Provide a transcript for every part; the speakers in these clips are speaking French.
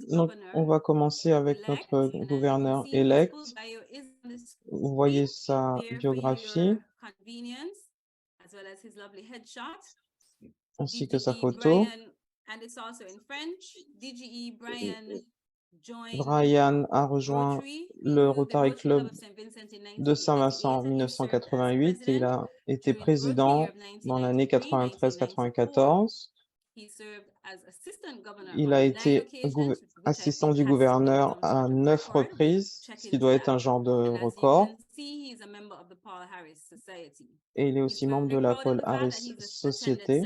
Donc, on va commencer avec notre gouverneur élect. Vous voyez sa biographie ainsi que sa photo. Brian a rejoint le Rotary Club de Saint-Vincent en 1988 et il a été président dans l'année 93-94. Il a été assistant du gouverneur à 9 reprises, ce qui doit être un genre de record. Et il est aussi membre de la Paul Harris Society.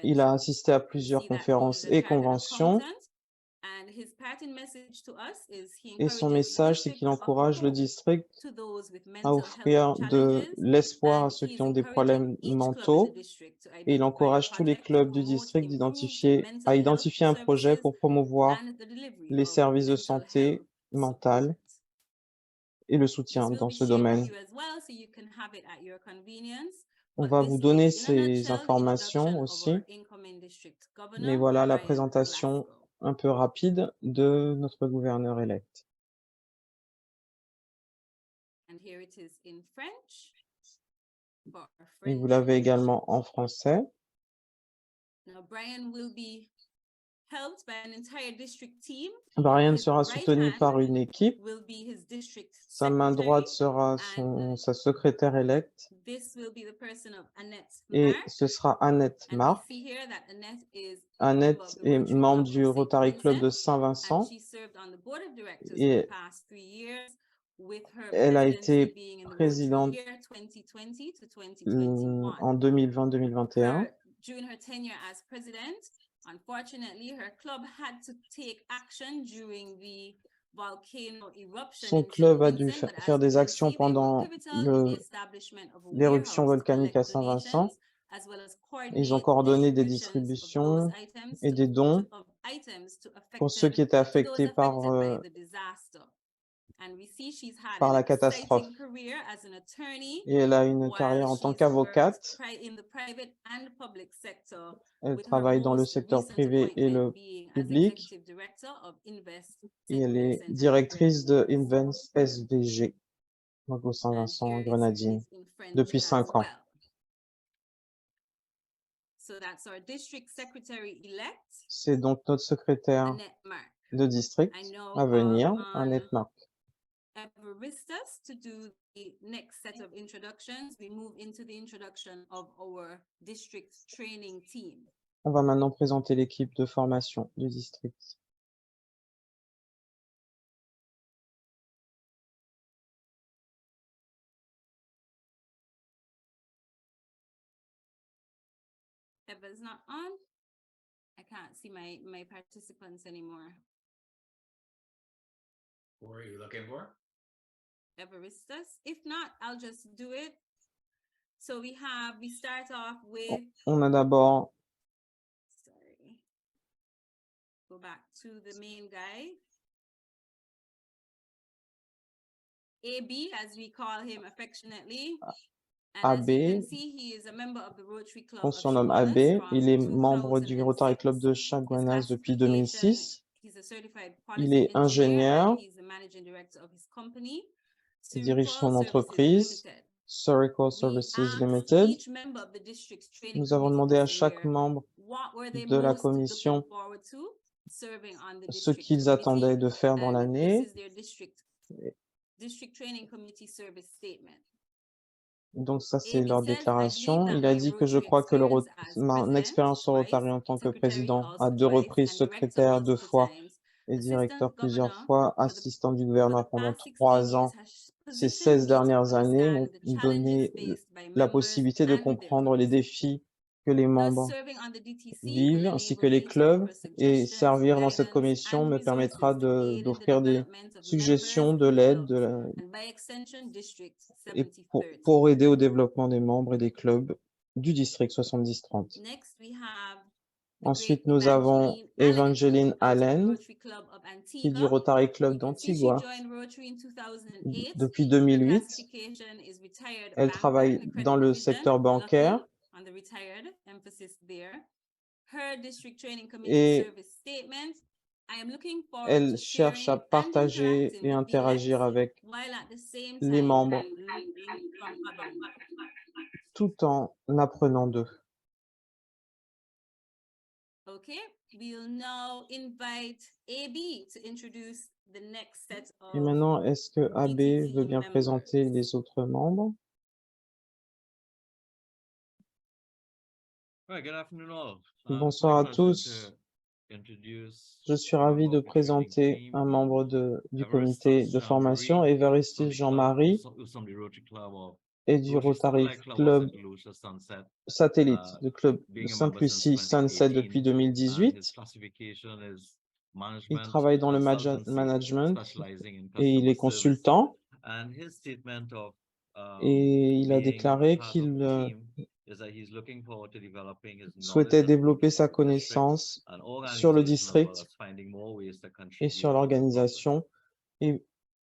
Il a assisté à plusieurs conférences et conventions. Et son message, c'est qu'il encourage le district à offrir de l'espoir à ceux qui ont des problèmes mentaux. Et il encourage tous les clubs du district à identifier un projet pour promouvoir les services de santé mentale et le soutien dans ce domaine. On va vous donner ces informations aussi, mais voilà la présentation un peu rapide de notre gouverneur élect. Et vous l'avez également en français. Brian sera soutenu par une équipe. Sa main droite sera sa secrétaire électe. Et ce sera Annette Mark. Annette est membre du Rotary Club de Saint-Vincent. Et elle a été présidente en 2020-2021. Son club a dû faire des actions pendant l'éruption volcanique à Saint-Vincent. Ils ont coordonné des distributions et des dons pour ceux qui étaient affectés par la catastrophe. Et elle a une carrière en tant qu'avocate. Elle travaille dans le secteur privé et le public. Et elle est directrice de Invest SVG, au Saint-Vincent Grenadines, depuis 5 ans. C'est donc notre secrétaire de district à venir, Annette Mark. On va maintenant présenter l'équipe de formation du district. Is not on. I can't see my participants anymore. Who are you looking for? Everistus. If not, I'll just do it. So we start off with. On a d'abord. Sorry. Go back to the main guy. AB, as we call him affectionately. AB, on surnomme AB, il est membre du Rotary Club de Chaguanas depuis 2006. Il est ingénieur, il dirige son entreprise, Surico Services Limited. Nous avons demandé à chaque membre de la commission ce qu'ils attendaient de faire dans l'année. Donc ça, c'est leur déclaration. Il a dit que je crois que mon expérience au Rotary en tant que président, à 2 reprises secrétaire 2 fois et directeur plusieurs fois, assistant du gouvernement pendant 3 ans, ces 16 dernières années m'ont donné la possibilité de comprendre les défis que les membres vivent, ainsi que les clubs, et servir dans cette commission me permettra d'offrir des suggestions, de l'aide, et pour aider au développement des membres et des clubs du district 70-30. Ensuite, nous avons Evangeline Allen, qui est du Rotary Club d'Antigua. Depuis 2008, elle travaille dans le secteur bancaire on the retired, emphasis there. Her district training committee Et service statement. I am looking forward elle to cherche à sharing and partager interacting et with the interagir elects avec while at the same les time membres learning from others. tout en apprenant d'eux. Okay, we'll now invite AB to introduce the next set Et of maintenant, est-ce que AB veut bien members. présenter les autres membres? Right, good afternoon all. Bonsoir à My pleasure tous. to introduce Je suis a ravi member de of the training présenter team, un membre du comité Everestus de formation, Jean-Marie, Évariste from the Jean-Marie, club, who's from the Rotary Club of et du Rotary Rotary Satellite Club of Club St. Lucia Sunset, satellite, le club being a member since Sainte-Lucie Sunset 2018, depuis and 2018. his classification is Il management travaille dans le consultancy, management specializing in et il customer est service. consultant. And his statement of Et il a being déclaré part of qu'il the team is that he's looking forward to developing his souhaitait knowledge and développer sa district connaissance and sur le organization, as district well as finding more ways to et sur contribute going forward. l'organisation et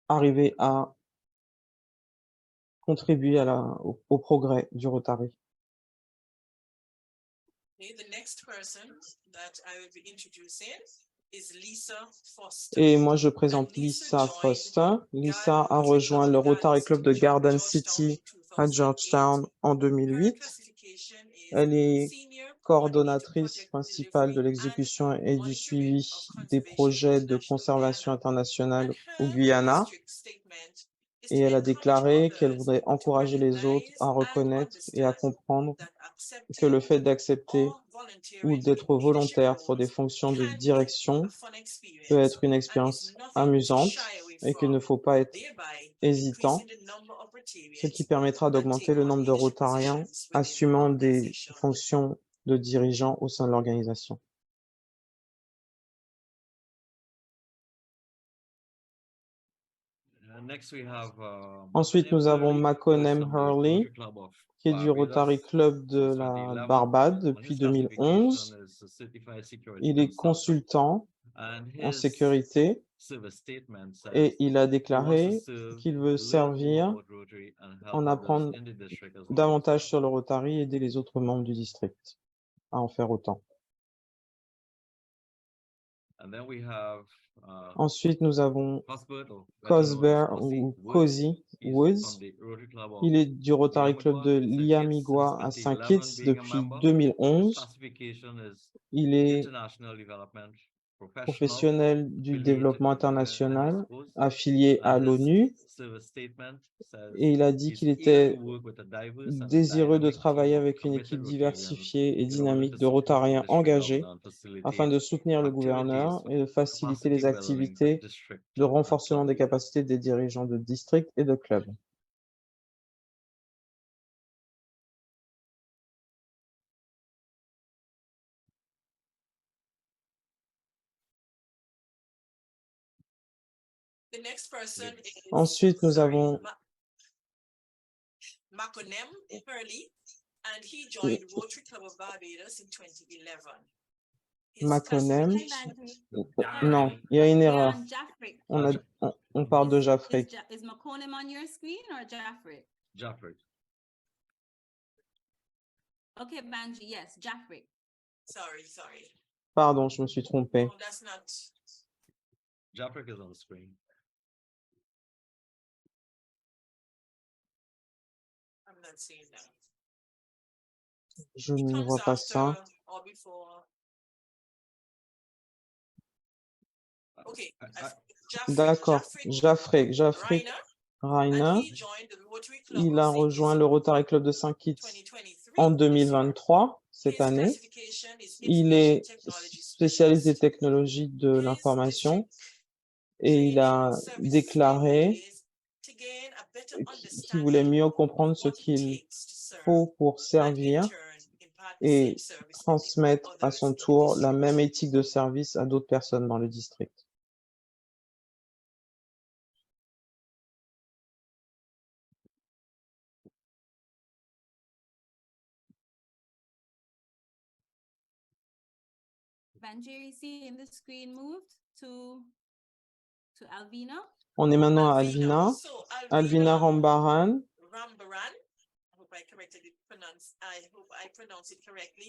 arriver à contribuer au progrès du Rotary. Okay, the next person that I will be introducing is Lisa Foster. Et moi, je présente And Lisa Lisa joined Foster. Lisa a Rotary rejoint Club le of Rotary Club de Garden Georgetown City in à 2008. Georgetown en Her 2008. classification is Elle est Senior coordonnatrice Project principale de Delivery l'exécution and et du Monitoring suivi of des Conservation projets de International conservation Guyana. internationale And au her Guyana. district statement is Et to elle a encourage déclaré qu'elle others voudrait to encourager les autres recognize à and reconnaître et à understand comprendre that que le accepting fait d'accepter or ou volunteering d'être in leadership volontaire pour des roles fonctions de can be direction a fun peut experience être une and is expérience nothing to amusante shy away et qu'il ne from, faut pas être thereby hésitant, increasing the number of ce qui Rotarians permettra that d'augmenter take le on nombre de leadership Rotariens positions within the assumant des organization. fonctions de dirigeants au sein de l'organisation. Next we have, Ensuite, nous avons Maconem Hurley, qui est du Rotary Club de la Barbade depuis 2011. Il est consultant en sécurité et il a déclaré qu'il veut servir, en apprendre davantage sur le Rotary et aider les autres membres du district à en faire autant. Ensuite, nous avons Cosbert ou Cozy Woods. Il est du Rotary Club de Liamigua à Saint Kitts depuis 2011. Il est professionnel du développement international, affilié à l'ONU, et il a dit qu'il était désireux de travailler avec une équipe diversifiée et dynamique de Rotariens engagés afin de soutenir le gouverneur et de faciliter les activités de renforcement des capacités des dirigeants de district et de club. The next person is Ensuite, nous avons Maconem Hurley, and he joined Rotary Club of Barbados in 2011. His Maconem. classification- Non, il y a une We're erreur. on Jaffrick. On parle de Is Jaffrick. Maconem on your screen or Jaffrick? Jaffrick. Okay, Banji, yes, Jaffrick. Sorry. Pardon, je me suis trompé. No, that's not. Jaffrick is on the screen. I'm not seeing that. Je It ne comes vois pas after ça. or before. Okay. D'accord, Jaffrick Rainer, and Rainer, he joined the Rotary Club il of a Saint rejoint Kitts le Rotary Club de Saint Kitts 2023. en 2023, cette His année. classification is Il information est technology spécialiste des specialist. technologies de His l'information district et il a training service déclaré statement is to gain a better qu'il voulait understanding mieux comprendre ce what it qu'il takes to serve faut pour and in servir turn impart the et same service to transmettre à others son in the tour la district. même éthique de service à d'autres personnes dans le district. Banji, you see in the screen moved to Alvina. On est maintenant à Alvina. So Alvina Rambaran. Rambaran, I hope I corrected it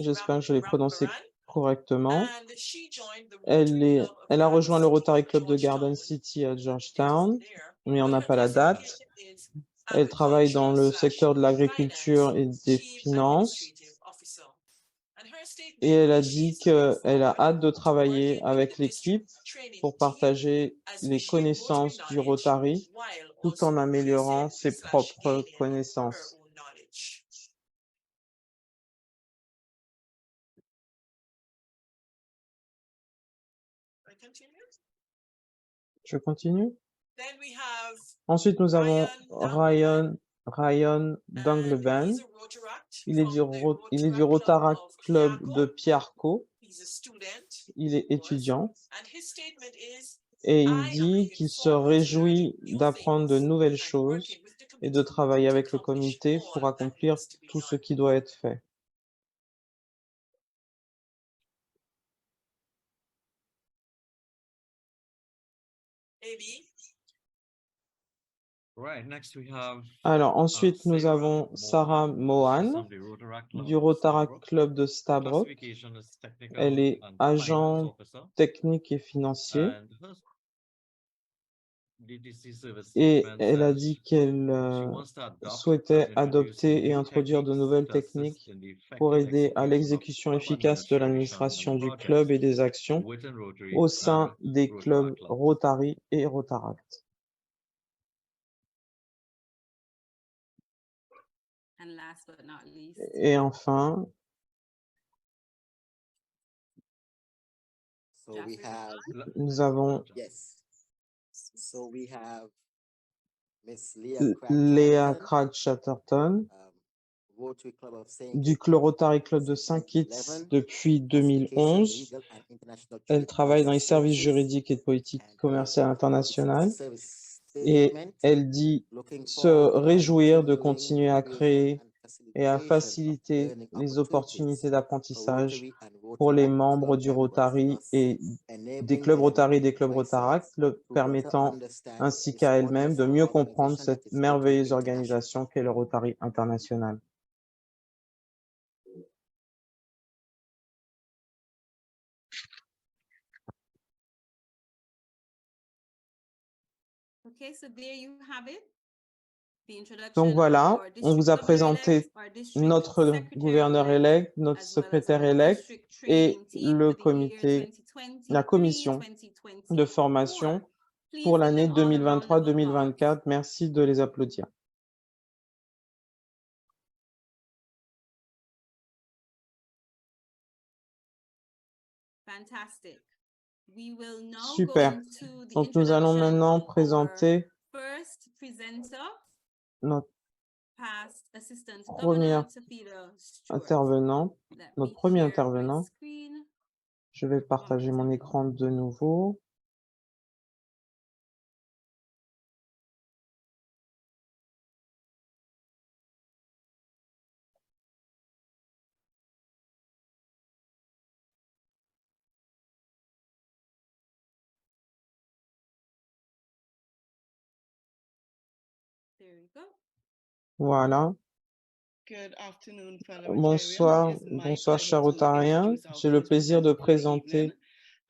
J'espère que je l'ai prononcé Rambaran, correctement. and she joined the Rotary Club of Elle a Garden rejoint le City, Rotary Club de Garden Georgetown. City à It Georgetown, isn't there, mais on but n'a her pas la date. designation is Elle travaille dans le secteur de l'agriculture agriculture/finance et des chief finances. administrative officer. And her Et statement elle a is dit she's looking qu'elle a forward hâte de to travailler working with avec the l'équipe district training pour team partager as we les share Rotary connaissances du knowledge Rotary while tout en also améliorant ses propres increasing/gaining her connaissances. own knowledge. I continue? Je continue? Then we have Ensuite, nous avons Ryan Ryan and Dangleban. he's a Rotaract Il est from the du Rotaract Rotaract Club Club of de Piarco. Piarco. He's a student, Il est étudiant and his statement is, et il I am dit looking qu'il se forward to learning réjouit new d'apprendre de things nouvelles and choses working with the et de committee travailler to avec le accomplish comité all pour that accomplir needs to be tout ce done. qui doit être fait. AB, Right, next we have Alors ensuite, nous Sarah avons Sarah Mohan. She's Mohan from the Rotaract Club du of Rotaract Stabroek. Club de Stabroek. Classification is technical Elle est and finance agent officer, technique et financier and her DTC service et statement elle a says dit qu'elle she wants to adopt souhaitait and introduce adopter et new introduire de techniques nouvelles to assist techniques in the pour effective aider à execution of l'exécution club efficace de administration l'administration and du projects club et des actions within Rotary au and sein des Rotaract clubs clubs. Rotary et Rotaract. And last but not least, Et enfin, So we Jeffrey have, nous avons yes. So we have Miss Leah Léa Craig-Chatterton, Craig-Chatterton Rotary Club of St. du Kitts Rotary Club de since Saint-Kitts 2011, depuis classification 2011. legal and international Elle trade travaille dans les policy services services, juridiques et de politique and commerciale internationale service et statement, elle dit looking se forward to réjouir de continuing continuer à creation créer and et à facilitation of faciliter learning les opportunities opportunités for d'apprentissage Rotary and pour les Rotaract membres club du members, Rotary thus et des enabling clubs them, Rotary et des clubs Rotaract, myself, le to better permettant understand ainsi this qu'à elles-mêmes de wonderful mieux comprendre organization that cette is Rotary merveilleuse International. organisation qu'est le Rotary International. okay, so there you have it. The introduction Donc of voilà, our on vous district a governor-elect, présenté our district notre gouverneur secretary-elect, élect, notre as well as secrétaire our élect district et training team le for the year comité, la commission 2023-2024. de formation Please pour give l'année them all a round of applause. 2023-2024. Merci de les applaudir. Fantastic. We will now go Super. into the Donc nous allons introduction maintenant of our présenter first presenter, notre past assistant Première governor Tafida Stewart. intervenant, Let notre me premier share my intervenant. screen. Je vais partager mon écran de nouveau. There we go. Voilà. Good afternoon, fellow Bonsoir, Rotarians. It is my bonsoir pleasure chers to Rotariens. introduce our J'ai le first plaisir de presenter for the evening,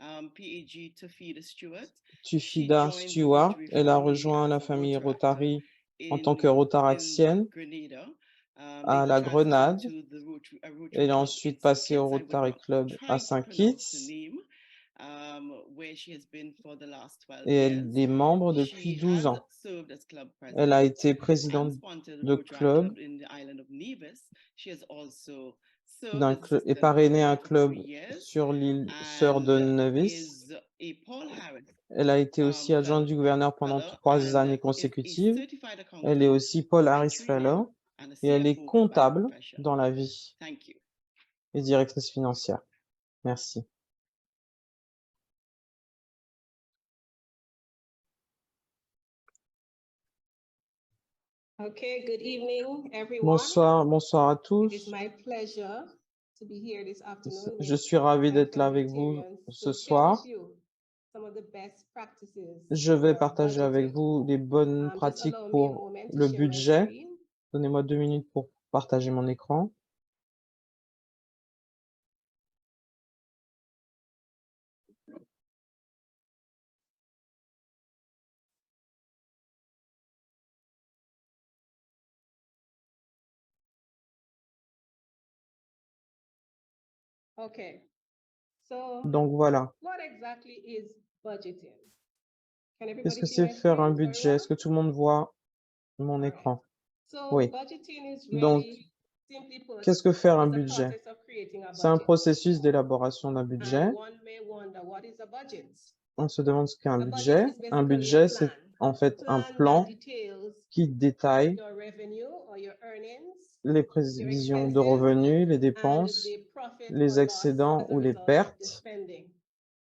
présenter PAG Tafida Stewart. Tufida joined the Stewart. Rotary Elle a family rejoint as la a famille Rotaractor Rotary en tant que in Rotaractienne Grenada. à They la transitioned Grenade. to the Rotary Elle est Club ensuite in St. passée au Kitts. I will Rotary not Club à try to pronounce her Saint-Kitts name, where she has been for the last 12 et years. elle est membre depuis She 12 has ans. served as club Elle a president été and présidente sponsored the de Rotaract club Club in the island of Nevis. She has also served as et assistant parrainé un governor for 3 club years sur l'île Sœur de and Nevis. is a Paul Harris Elle a été aussi adjointe du gouverneur pendant fellow 3 and années is a consécutives. certified Elle est accountant aussi Paul by Harris training Fellow and a et elle est CFO by comptable profession. dans la vie Thank you. et directrice financière. Merci. Okay, good evening, everyone. Bonsoir, bonsoir à It tous. is my pleasure to be here this afternoon Je with suis ravi my d'être là fellow avec vous Rotarians ce to share with soir. you some of the best practices Je vais for partager avec budgeting. vous les bonnes Just pratiques allow me a pour moment to le share my budget. screen. Donnez-moi 2 minutes pour partager mon écran. Okay. So Donc voilà. what exactly is budgeting? Can Qu'est-ce everybody que see c'est my faire un screen very budget? well? Est-ce que tout le monde voit mon All right. écran? So Oui. budgeting is Donc, really, simply put, qu'est-ce que faire un is the budget? process of creating a C'est un budget. processus d'élaboration d'un budget. And one may wonder, what is a budget? On se demande ce qu'est un A budget budget. is Un basically a budget, c'est plan. en fait un Plan that plan details qui détaille your revenue or your earnings les your prévisions de expenses, revenus, les and dépenses, the profit les or loss excédents as a ou les result of the pertes. spending.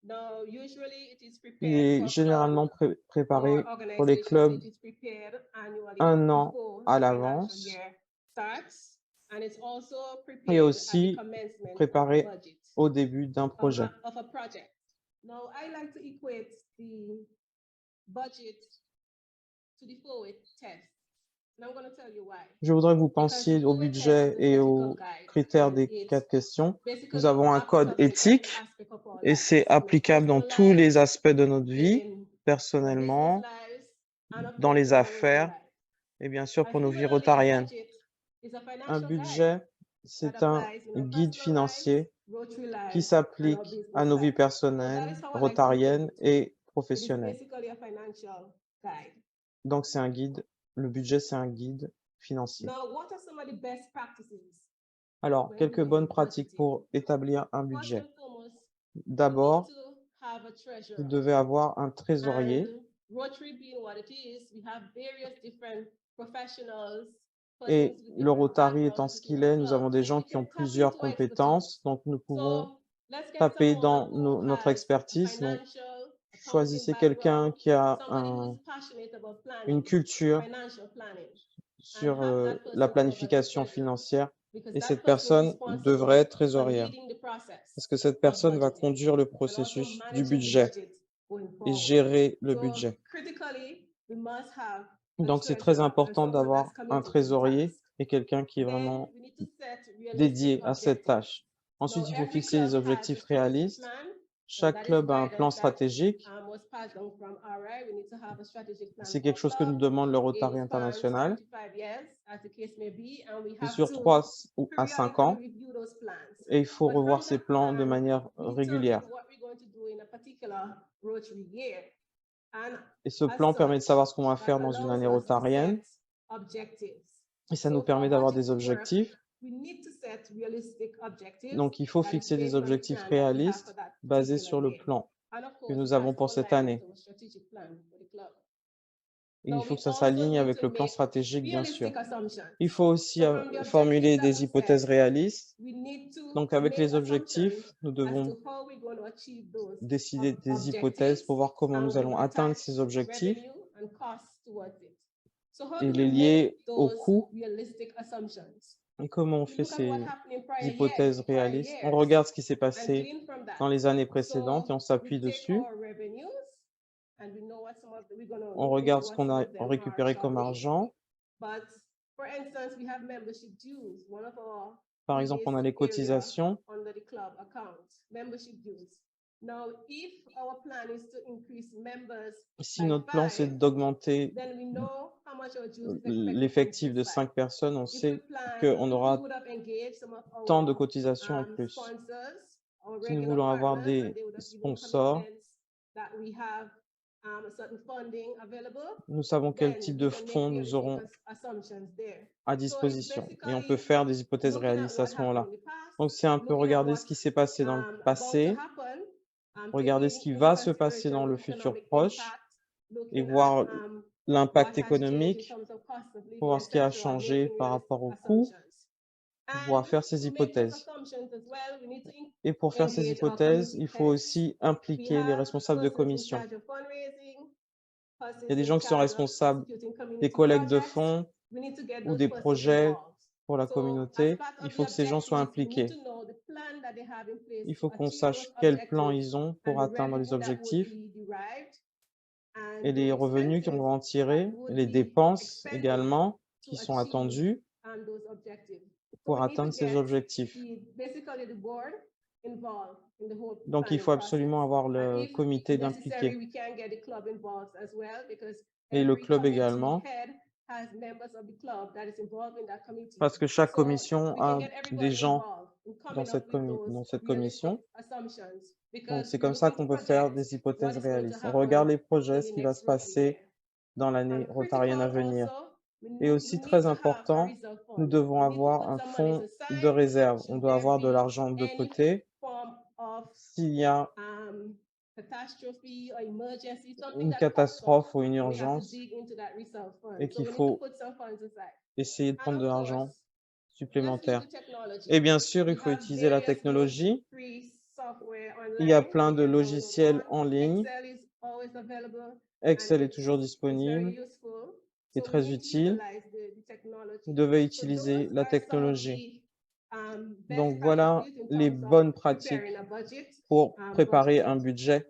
Now, usually it is Il prepared est for généralement club préparé or pour les organizations. clubs It is prepared annually un an before à the financial l'avance year starts, and it's also et prepared at the aussi commencement of préparé the budget au début d'un projet. of a project. Now, I like to equate the budget to the forward test, and I'm going to tell you why. Je voudrais que vous pensiez au budget et aux critères des 4 questions. Nous avons un code éthique et c'est applicable dans tous les aspects de notre vie, personnellement, dans les affaires et bien sûr pour nos vies rotariennes. Un budget, c'est un guide financier qui s'applique à nos vies personnelles, rotariennes et professionnelles. Donc c'est un guide, le budget c'est un guide financier. Alors, quelques bonnes pratiques pour établir un budget. D'abord, vous devez avoir un trésorier. Et le Rotary étant ce qu'il est, nous avons des gens qui ont plusieurs compétences, donc nous pouvons taper dans notre expertise. Donc, choisissez quelqu'un qui a une culture sur la planification financière et cette personne devrait être trésorière parce que cette personne va conduire le processus du budget et gérer le budget. Donc, c'est très important d'avoir un trésorier et quelqu'un qui est vraiment dédié à cette tâche. Ensuite, il faut fixer des objectifs réalistes. Chaque club a un plan stratégique. C'est quelque chose que nous demande le Rotary International. C'est sur 3 à 5 ans et il faut revoir ces plans de manière régulière. Et ce plan permet de savoir ce qu'on va faire dans une année rotarienne et ça nous permet d'avoir des objectifs. Donc, il faut fixer des objectifs réalistes basés sur le plan que nous avons pour cette année. Et il faut que ça s'aligne avec le plan stratégique, bien sûr. Il faut aussi formuler des hypothèses réalistes. Donc, avec les objectifs, nous devons décider des hypothèses pour voir comment nous allons atteindre ces objectifs et les lier au coût. Et comment on fait ces hypothèses réalistes? On regarde ce qui s'est passé dans les années précédentes et on s'appuie dessus. On regarde ce qu'on a récupéré comme argent. Par exemple, on a les cotisations. Si notre plan, c'est d'augmenter l'effectif de 5 personnes, on sait qu'on aura tant de cotisations en plus. Si nous voulons avoir des sponsors, nous savons quel type de fonds nous aurons à disposition et on peut faire des hypothèses réalistes à ce moment-là. Donc, c'est un peu regarder ce qui s'est passé dans le passé, regarder ce qui va se passer dans le futur proche et voir l'impact économique, pour voir ce qui a changé par rapport au coût, pouvoir faire ces hypothèses. Et pour faire ces hypothèses, il faut aussi impliquer les responsables de commission. Il y a des gens qui sont responsables des collectes de fonds ou des projets pour la communauté. Il faut que ces gens soient impliqués. Il faut qu'on sache quel plan ils ont pour atteindre les objectifs et les revenus qu'on va en tirer, les dépenses également qui sont attendues. those objectives. So pour we need to atteindre ces get objectifs. basically the board involved in the whole Donc, il planning faut absolument process. avoir And le if comité necessary, d'impliqués we can get the club involved as well because et le every club committee également, head has members of the club that is involved in that committee. parce que chaque So commission we can a get des everybody gens involved in dans coming cette, up with those dans cette realistic commission. assumptions Donc, because c'est we're comme ça looking qu'on to peut faire project des what hypothèses is going to réalistes. On happen regarde les in projets, the ce qui va next se working passer year. dans l'année And rotarienne à critical venir. also, Et aussi we très need to have a important, reserve nous fund. devons We need to avoir put un some monies fonds de aside réserve. On should doit there avoir de be l'argent de any côté. form of S'il y a catastrophe or emergency, something une that pops up, catastrophe ou une we have to urgence dig into that reserve fund. et So qu'il we need to faut put some funds aside. essayer de And prendre de of l'argent course, let's use supplémentaire. the technology. Et bien sûr, We il faut have utiliser la various good technologie. free software Il y a online. plein We de can download logiciels one. en ligne. Excel is always available. Excel est It's toujours very disponible useful. et So we très need to utile. utilize the technology. Vous devez So utiliser those la are some of technologie. the best Donc voilà practices in les terms of bonnes pratiques preparing a budget, pour préparer budgeting. un budget.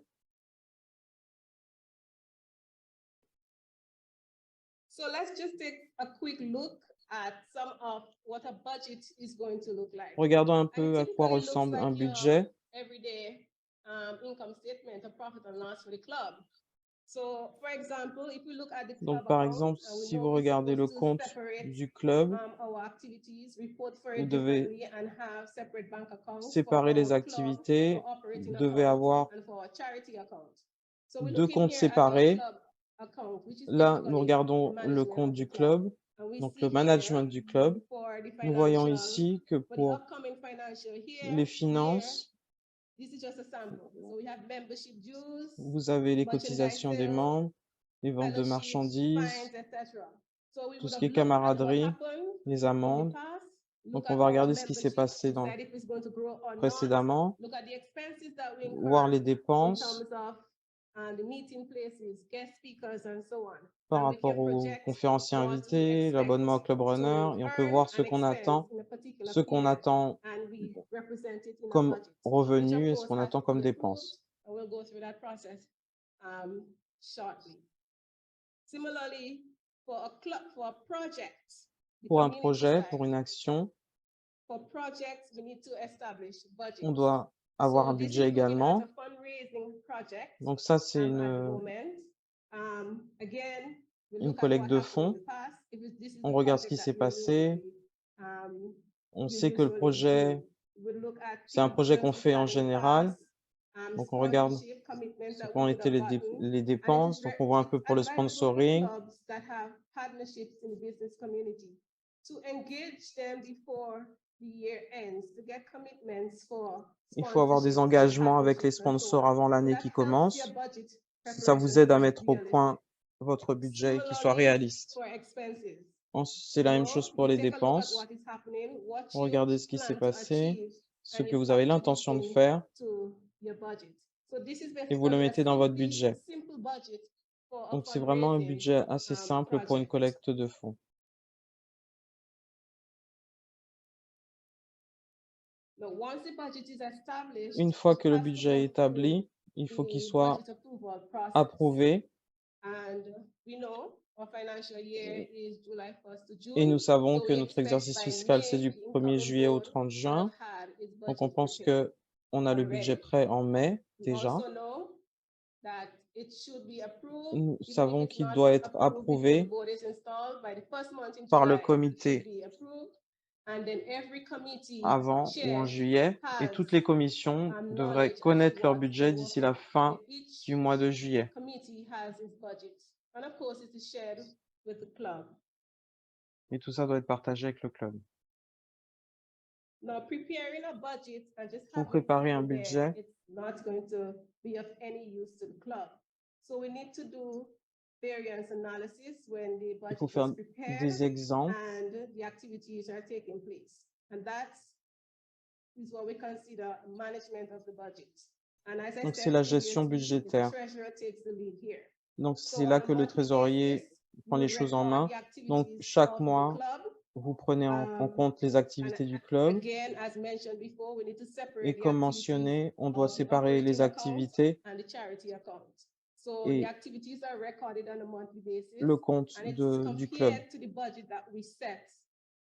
So let's just take a quick look at some of what a budget is going to look like. Regardons un And peu à quoi typically looks ressemble like un your budget. everyday income statement of profit and loss for the club. So, for example, if we look at the Donc club par account, exemple, and we si know vous we're regardez le supposed to compte separate du club, our activities, report for vous it devez differently, and have separate bank accounts for séparer les our club, activités, our operating vous devez account, avoir and for our charity account. So we're deux looking comptes here at our séparés. club account, which is Là, nous basically regardons the le management compte of the du club. club, And we donc see le here management du club. for the Nous voyons financial, ici que for the pour upcoming financial les year, finances, this is just a sample. So we have membership dues, vous avez les merchandise cotisations des sales, membres, les ventes de fellowships, marchandises, fines, etc. So we tout would ce have qui est looked at what camaraderie, happened les in the amendes. past, Donc look on at va our regarder ce qui s'est membership, passé dans decide if it's going to grow or not, précédemment, look at the expenses that we voir les incur in dépenses terms of the meeting places, guest speakers, and so on. par And we rapport can aux project conférenciers what we invités, expect l'abonnement au Club to Runner, et on peut earn voir ce and qu'on expense attend, in a particular ce qu'on period, attend and we represent it in a comme budget, which revenu of et ce course qu'on has attend to comme be approved, dépenses. and we'll go through that process shortly. Similarly, for a club, for a project, the Pour un community projet, side, pour une action, for projects, we need to establish budget. on doit avoir un So this budget is looking at également. a fundraising project Donc ça, c'est at the une moment. Again, we une look at collecte what de happened in fonds. the past. If this is On the regarde ce project qui that s'est you're doing, passé. On you sait que le usually projet, do. We look at c'est un things projet qu'on just fait we've en had in the général. past, Donc on regarde sponsorship commitments ce that qu'ont we could été have gotten. les And dépenses. Donc on voit un peu it's pour le advisable for sponsoring. clubs that have partnerships in the business community to engage them before the year ends, to get commitments for Il faut avoir des sponsorships, engagements avec les partnerships, and so sponsors on. avant So l'année that qui helps commence. your budget Ça vous preparation aide to à be mettre au realistic. point votre budget et qu'il soit Similarly, réaliste. for expenses. C'est la même chose pour les take a look at dépenses. what is happening, what you Regardez ce qui plan s'est to passé, achieve, ce and que you vous avez factor l'intention de this faire into your budget. So this is et vous le basically a mettez dans votre budget. simple budget for a Donc c'est vraiment un fundraising budget assez simple pour une project. collecte de fonds. Now, once the budget is established, Une fois que le it has to budget est go through établi, il faut qu'il the soit budget approval process. approuvé And we know our financial year is July 1st to June. et nous savons So que we notre expect exercice by fiscal, c'est May, du the 1er incoming juillet au board 30 will juin. have had its Donc on budget pense prepared qu'on a le budget already. prêt en mai We déjà. also know that it should be approved, Nous even if savons it's qu'il not doit être approved before the approuvé board is installed, by the first month in par le July, it should comité be approved. And then every committee avant ou en chair juillet et has toutes les commissions devraient knowledge as to connaître leur what budget they're d'ici working la on. fin And each du mois de juillet. committee has its budget. And of course, it is shared with the club. Et tout ça doit être partagé avec le club. Now, preparing a budget and just Pour having préparer it un there, budget, it's not going to be of any use to the club. So we need to do variance analysis when the il faut budget faire is prepared des exemples. and the activities are taking place. And that is what we consider management of the budget. And as I Donc c'est said la gestion previously, the budgétaire. treasurer takes the lead here. Donc So c'est on là a que le monthly trésorier basis, prend we les choses en record main. the Donc activities chaque of the mois, club. vous prenez en Um, compte les activités du club. Again, as mentioned before, we need to separate Et the comme activities mentionné, on doit of the séparer les operating account activités and the charity account. So et the activities are recorded on a monthly basis, le compte and it's du club. compared to the budget that we set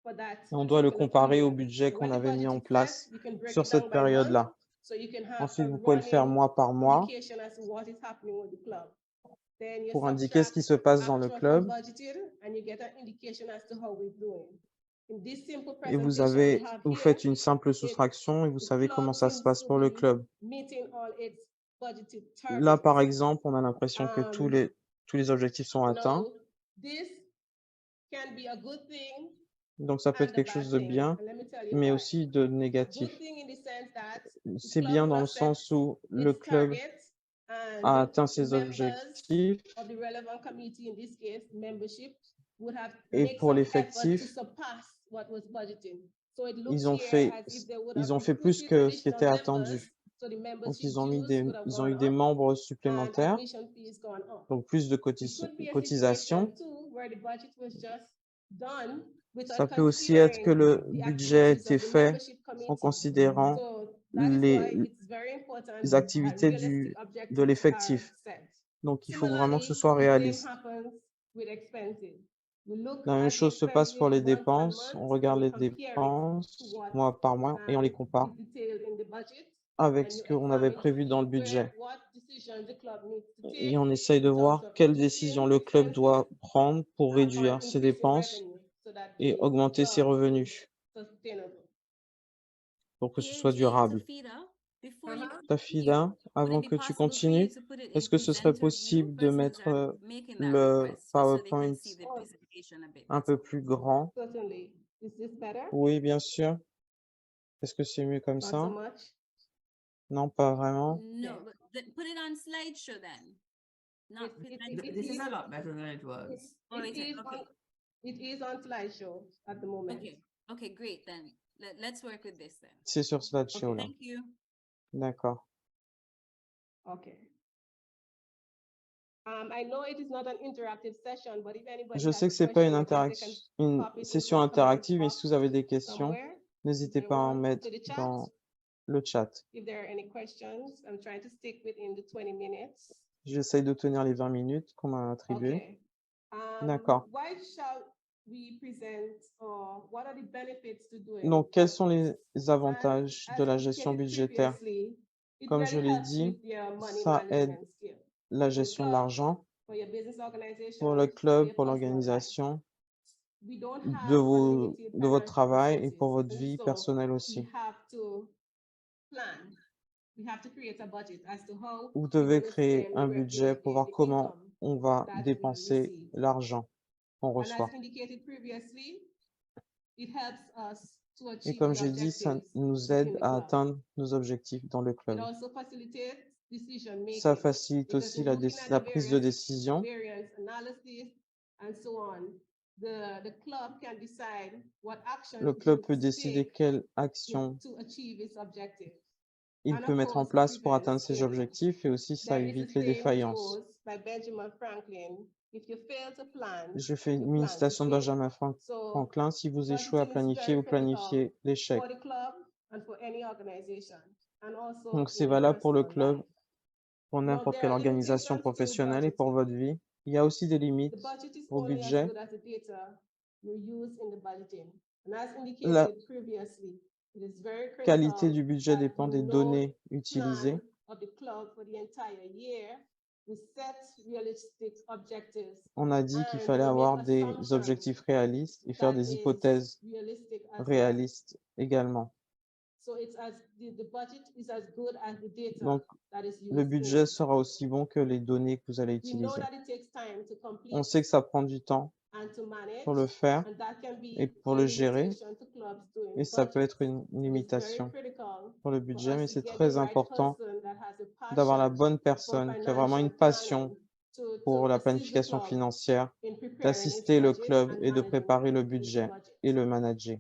for that Et on doit le particular comparer au period. budget So qu'on when the avait mis budget en is set, place we can break sur it down cette by month. période-là. So you can have Ensuite, a vous pouvez le faire running mois par mois indication as to what is happening with the club. Then you pour indiquer ce subtract qui se passe dans le actual from club. budgeted and you get an indication as to how we're doing. In this simple Et vous presentation we have vous here, faites une simple soustraction et vous the savez comment club ça se seems passe to pour le be club. meeting all its budgeted Là, targets. par exemple, on a l'impression que tous les objectifs sont atteints. Now, this can be a good thing Donc, ça peut être and a quelque bad chose de thing, bien, and let me tell you mais why. aussi de Good négatif. thing in the sense that the C'est club bien dans will le set sens où le its club targets a and atteint the ses members objectifs of the relevant committee, in this case, membership, would have et make pour some effort to l'effectif, surpass what was budgeting. So it looks ils ont here fait, as if they would ils have ont fait plus recruited que ce qui additional était members, attendu. so the Donc, membership ils ont dues would have ils ont eu gone des up membres and supplémentaires, admission fees gone up. donc plus de It could be a situation cotisations. too where the budget was just done without Ça peut aussi être que considering le the budget a activities été of the fait membership en committee. considérant So that is why les, it's very important les that activités realistic de objectives are l'effectif. set. Donc, il faut vraiment que ce Similarly, soit the same réaliste. happens with expenses. We look La même at the chose se passe pour les expenses month on dépenses. On month and regarde we les compare it dépenses to what mois par mois et on les compare is detailed in the budget, avec and ce you qu'on avait examine to prévu dans le see budget. what decisions the club needs to Et take on essaye de in terms voir of quelles reducing décisions le club expenses doit prendre pour or réduire ses increasing dépenses revenue so that et the augmenter ses club is revenus sustainable. pour que ce PAG, soit durable. Tafida, before you continue, Tafida, would avant it be que tu possible for you continues, to put it in est-ce que ce serait presenter view possible for de persons mettre that are making that le request, just so they PowerPoint can see the presentation a bit un better? peu plus grand? Certainly. Is this better? Oui, bien sûr. Est-ce que c'est mieux comme Not so ça? much. Non, pas vraiment. No, but put it on slideshow then. Not It- it- present. it- This is is- a lot better than it was. Oh, It is it? is Okay. on, it is on slideshow at the moment. Okay, okay, great then. Let's work with this then. C'est sur slideshow là. Thank you. D'accord. Okay. I know it is not an interactive session, but if anybody Je has sais a que c'est pas question, une pop it session into the comment interactive, mais si vous avez des questions, somewhere. n'hésitez there pas à en one mettre to the chat. dans le chat. If there are any questions, I'm trying to stick within the 20 minutes. J'essaye de tenir les 20 minutes qu'on m'a attribuées. Okay. D'accord. Why shall we present, or what are the benefits to doing? Donc, quels sont les avantages As de la indicated gestion budgétaire? previously, it Comme je really l'ai helps dit, with your money ça aide management skill. la gestion de l'argent For your business organization, pour le for club, your pour personal life. l'organisation, We don't de have unlimited votre financial travail et resources, pour votre and vie so personnelle we aussi. have to plan. We have to create a budget as to how Vous we're devez gonna créer spend un the budget pour voir the comment income on va that we dépenser receive. l'argent qu'on And reçoit. as indicated previously, it helps us to Et achieve comme the j'ai dit, ça objectives nous within aide the à club. atteindre nos objectifs dans le It club. also facilitates decision making. Ça facilite Because aussi in la, looking at la the prise de various décision. variance analysis and so on, the club can decide what actions Le it club should peut décider take quelle action to achieve its objectives. il And peut of mettre en course, to place pour prevent atteindre ses failure. objectifs et aussi ça There is a évite les saying défaillances. proposed by Benjamin Franklin: if you fail to plan, Je fais you une plan to citation de fail. Benjamin So Franklin. Si vous échouez à budgeting is planifier, very vous planifiez critical l'échec. for the club and for any organization, and also Donc, c'est in your valable pour le personal club, life. pour Now, n'importe there quelle are organisation limitations to professionnelle et pour budgeting. votre vie. Il y a aussi des limites The budget is au only as budget. good as the data you use in the budgeting. And as La indicated previously, it is very qualité critical du budget that dépend you des know données the utilisées. plan of the club for the entire year. We set realistic objectives On a dit qu'il and fallait we avoir make des assumptions objectifs réalistes et faire that des is hypothèses realistic as well. réalistes également. So it's as the budget is as good as the data Donc, that is used le in budget it. sera aussi bon que les données que vous allez We know utiliser. that it takes time to complete On sait que ça prend du temps and to manage, pour le faire and that can et be pour a le gérer, limitation to clubs doing et ça peut budgets. être une It is very limitation critical pour le for budget, us mais to c'est get the très right important person that has a d'avoir la passion bonne for personne qui a vraiment une financial passion planning pour la assist the planification club financière, in preparing its d'assister le budget club and et de managing préparer le its budget budget. et le manager.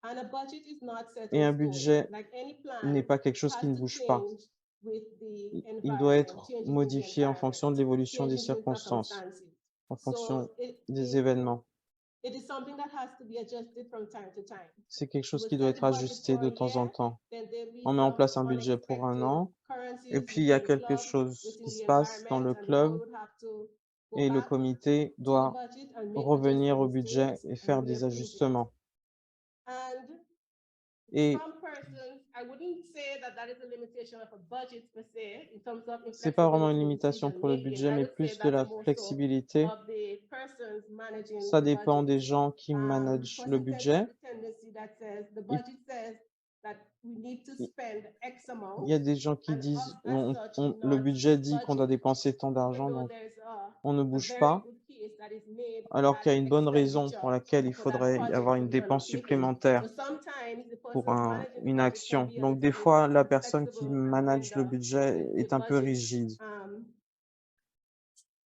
And a budget is not set Et in un stone. budget Like any n'est plan, pas quelque chose has qui ne to bouge pas. change with the Il doit environment, être changes in the modifié en fonction de environment, l'évolution des changes in circonstances, circumstances. en fonction So des événements. it is something that has to be adjusted from time to time. C'est quelque chose We qui doit set the être budget ajusté for a de temps en year, temps. then there be On met en some place un budget pour un unexpected an, occurrences et puis il y a within the quelque club, chose within qui the se passe dans le environment, and the club board would have to go et le back comité to the doit budget and make revenir au adjustments to budget it et and faire des reapprove it. ajustements. Et some persons, I wouldn't say that that is a limitation of a budget per se, in terms of c'est pas vraiment une inflexibility in limitation pour le decision budget, making. I mais would say plus de la that's more so flexibilité. of the persons managing Ça the dépend budget. des gens qui managent le Person tends to budget. have a tendency that says the Il budget says that we need to il- spend X amount. il y a des gens qui and us disent, as such le not budget dit qu'on doit budget, dépenser tant even d'argent, though donc there's on ne a bouge very pas, good case that is made for alors that qu'il y a une bonne raison pour expenditure laquelle il or for that faudrait y project avoir to une be dépense undertaken. supplémentaire So sometimes the pour persons managing the une budget can action. be a Donc des little bit fois, la personne qui inflexible and manage le render budget the est un peu budget, rigide.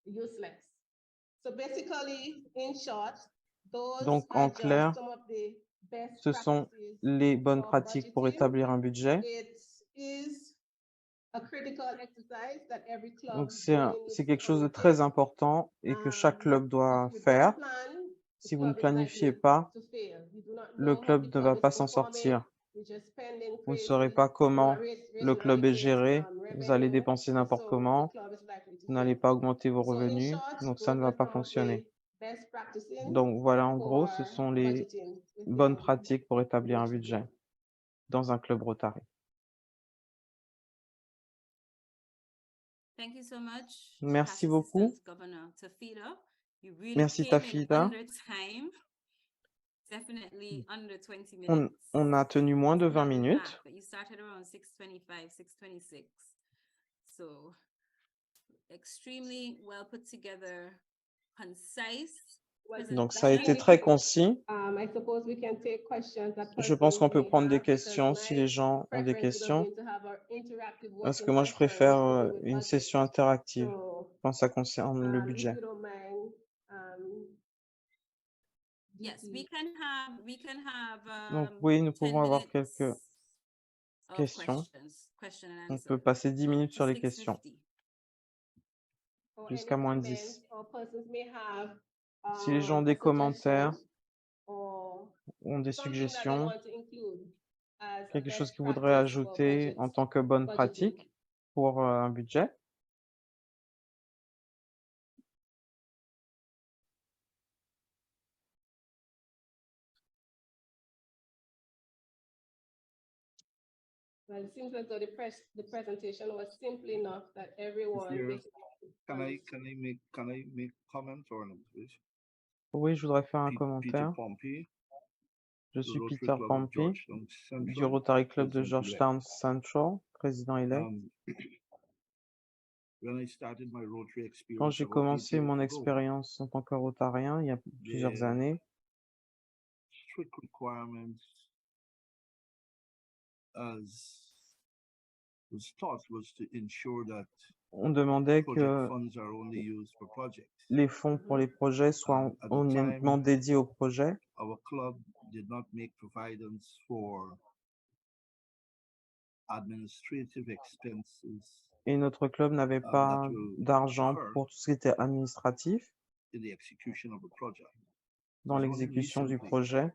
Useless. So basically, in short, those Donc are en just clair, some of the best ce sont practices les bonnes for pratiques pour budgeting. établir un budget. It is a critical exercise that every club Donc union c'est needs quelque to chose de très undertake. important et que chaque club doit If you don't faire. plan, the Si vous ne club is planifiez likely pas, to fail. You do not le know how club the ne club va is pas s'en performing. sortir. You're just spending Vous ne crazy. saurez pas You're comment not le club est rationalizing géré. Vous allez revenue, dépenser and n'importe so the comment. club is likely to Vous n'allez fail. pas augmenter vos So in revenus. short, Donc ça those ne va are pas some of fonctionner. the best practices Donc voilà, en gros, for ce sont les budgeting bonnes within pratiques pour établir un Rotary budget Club. dans un club Rotary. Thank you so much. Merci Past beaucoup. Assistant Governor Tafida. You really Merci came in Tafida. under time. Definitely under 20 minutes. On a tenu moins de Looking 20 at the minutes. clock, but you started around 6:25, 6:26. So extremely well put together, concise. Donc ça a été très concis. I suppose we can take questions that Je pense qu'on peut persons may prendre des have, because questions si my les gens ont des preference would have questions. been to have our interactive Parce que working moi, je session préfère dealing with une budget. session interactive So, quand ça concerne le if budget. you don't mind, Yes, DP. we can have Donc oui, nous 10 pouvons avoir minutes quelques of questions. question and On answer. peut passer 10 minutes To sur les questions, 6:50. or jusqu'à any moins comments 10. or persons may have, Si les gens ont a des commentaires, suggestion or ont des something that they suggestions, want to include as a quelque chose best qu'ils voudraient practice for ajouter en tant que bonne budgeting. pratique pour un budget. Well, it seems as though the presentation was simple enough that everyone there- basically Can I make comment or an observation? Oui, je voudrais faire un Peter commentaire. Pompey, Je the suis Rotary Peter Club of Pompey Georgetown du Central, Rotary Club de president-elect. Georgetown Central, président-élect. When I started my Rotary Quand experience j'ai about 8 commencé years mon ago, expérience en tant que rotarien, il y a plusieurs Yeah. années, strict requirements as was taught was to ensure that on demandait project que funds are only used for projects. les fonds pour les projets soient At the honnêtement time, dédiés au projet. Our club did not make provisions for administrative expenses Et notre club n'avait pas that will d'argent occur pour tout ce qui était administratif in the execution of a project. dans It's only l'exécution du recently projet.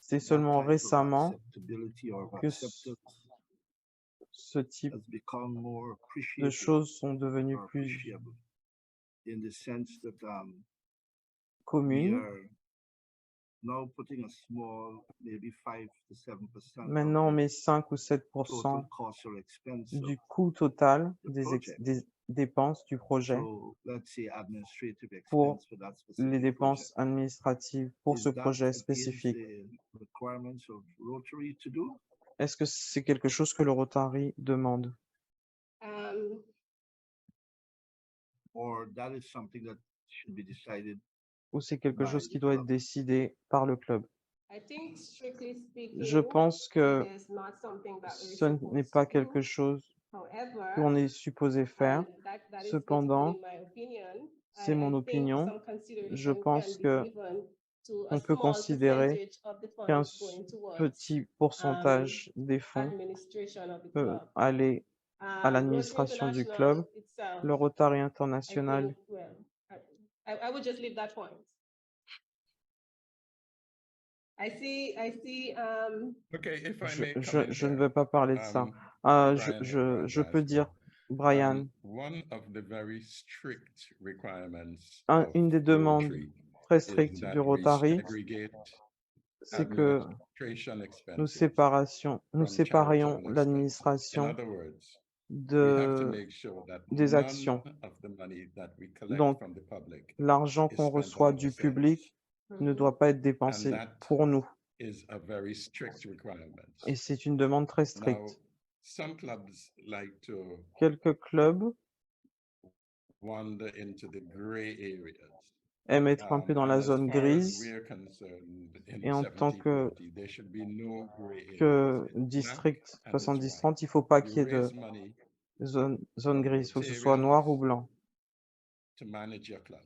C'est that seulement type of récemment acceptability or que acceptance ce type has become more de appreciated choses sont devenues or plus appreciable in the sense that we communes. are now putting a small, maybe 5 to 7% Maintenant, on of met 5 ou 7 the total cost or expense of du coût total the project. des dépenses du projet So let's say administrative pour expense for that les specific project. dépenses administratives pour Is ce that projet against spécifique. the requirements of Rotary to do, Est-ce que c'est quelque chose que le Rotary demande? or that is something that should be decided? Ou c'est quelque by chose qui the doit être club? décidé par le club? I think strictly speaking, Je pense que it is not something that we're ce n'est supposed pas to do. quelque chose However, qu'on est supposé faire. and that is Cependant, basically my opinion, c'est mon I think opinion. some consideration Je pense can be que given to a on peut small considérer percentage of the qu'un funds going towards petit pourcentage des fonds administration of the peut club. aller à Rotary l'administration du International club. itself, Le Rotary I international, think, well, I would just leave that point. I see, Okay, if I je, may je, come in je ne here. vais pas parler de ça. Brian Je peux Rasmussen. dire, Brian, One of the very strict requirements une of des demandes Rotary très is strictes that du we Rotary, segregate c'est que administration nous expenses nous from séparions charitable expenses. In l'administration other words, we have to de, make sure that des none actions. of the money that we collect Donc, from the public l'argent is qu'on spent reçoit on du ourselves. public ne doit pas être And dépensé that pour nous. is a very strict requirement. Et c'est une demande très Now, stricte. some clubs like to Quelques clubs wander into the gray areas. aiment être un peu dans And la as zone far as grise. we're concerned, Et in en tant 70-40, there should be no gray que areas. It's black district and it's white. 70-30, il ne faut pas qu'il y You ait de raise money zone from grise, il faut que ce soit Rotarians noir ou blanc. to manage your club.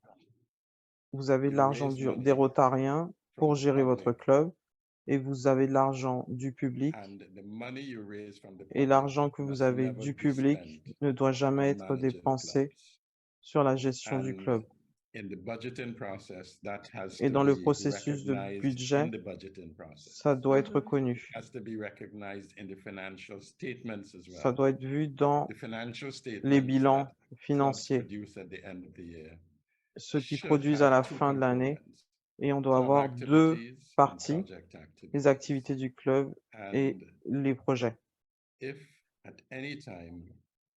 Vous avez de You l'argent raise des money Rotariens pour from the gérer votre public, club et vous avez de l'argent du public and the money you raise from the et public l'argent que vous must avez never du be public spent ne doit jamais on être managing dépensé clubs. sur la gestion du And club. in the budgeting process, that has Et to dans le be processus de recognized budget, in the budgeting process. ça doit être connu. It has to be recognized in the financial statements as Ça well. doit être vu dans The financial les statements bilans that clubs financiers, produce at the end of the year ceux qui should produisent à have la two fin de l'année. components: Et on doit club avoir deux activities and parties, project les activities. activités du club et And les projets. if at any time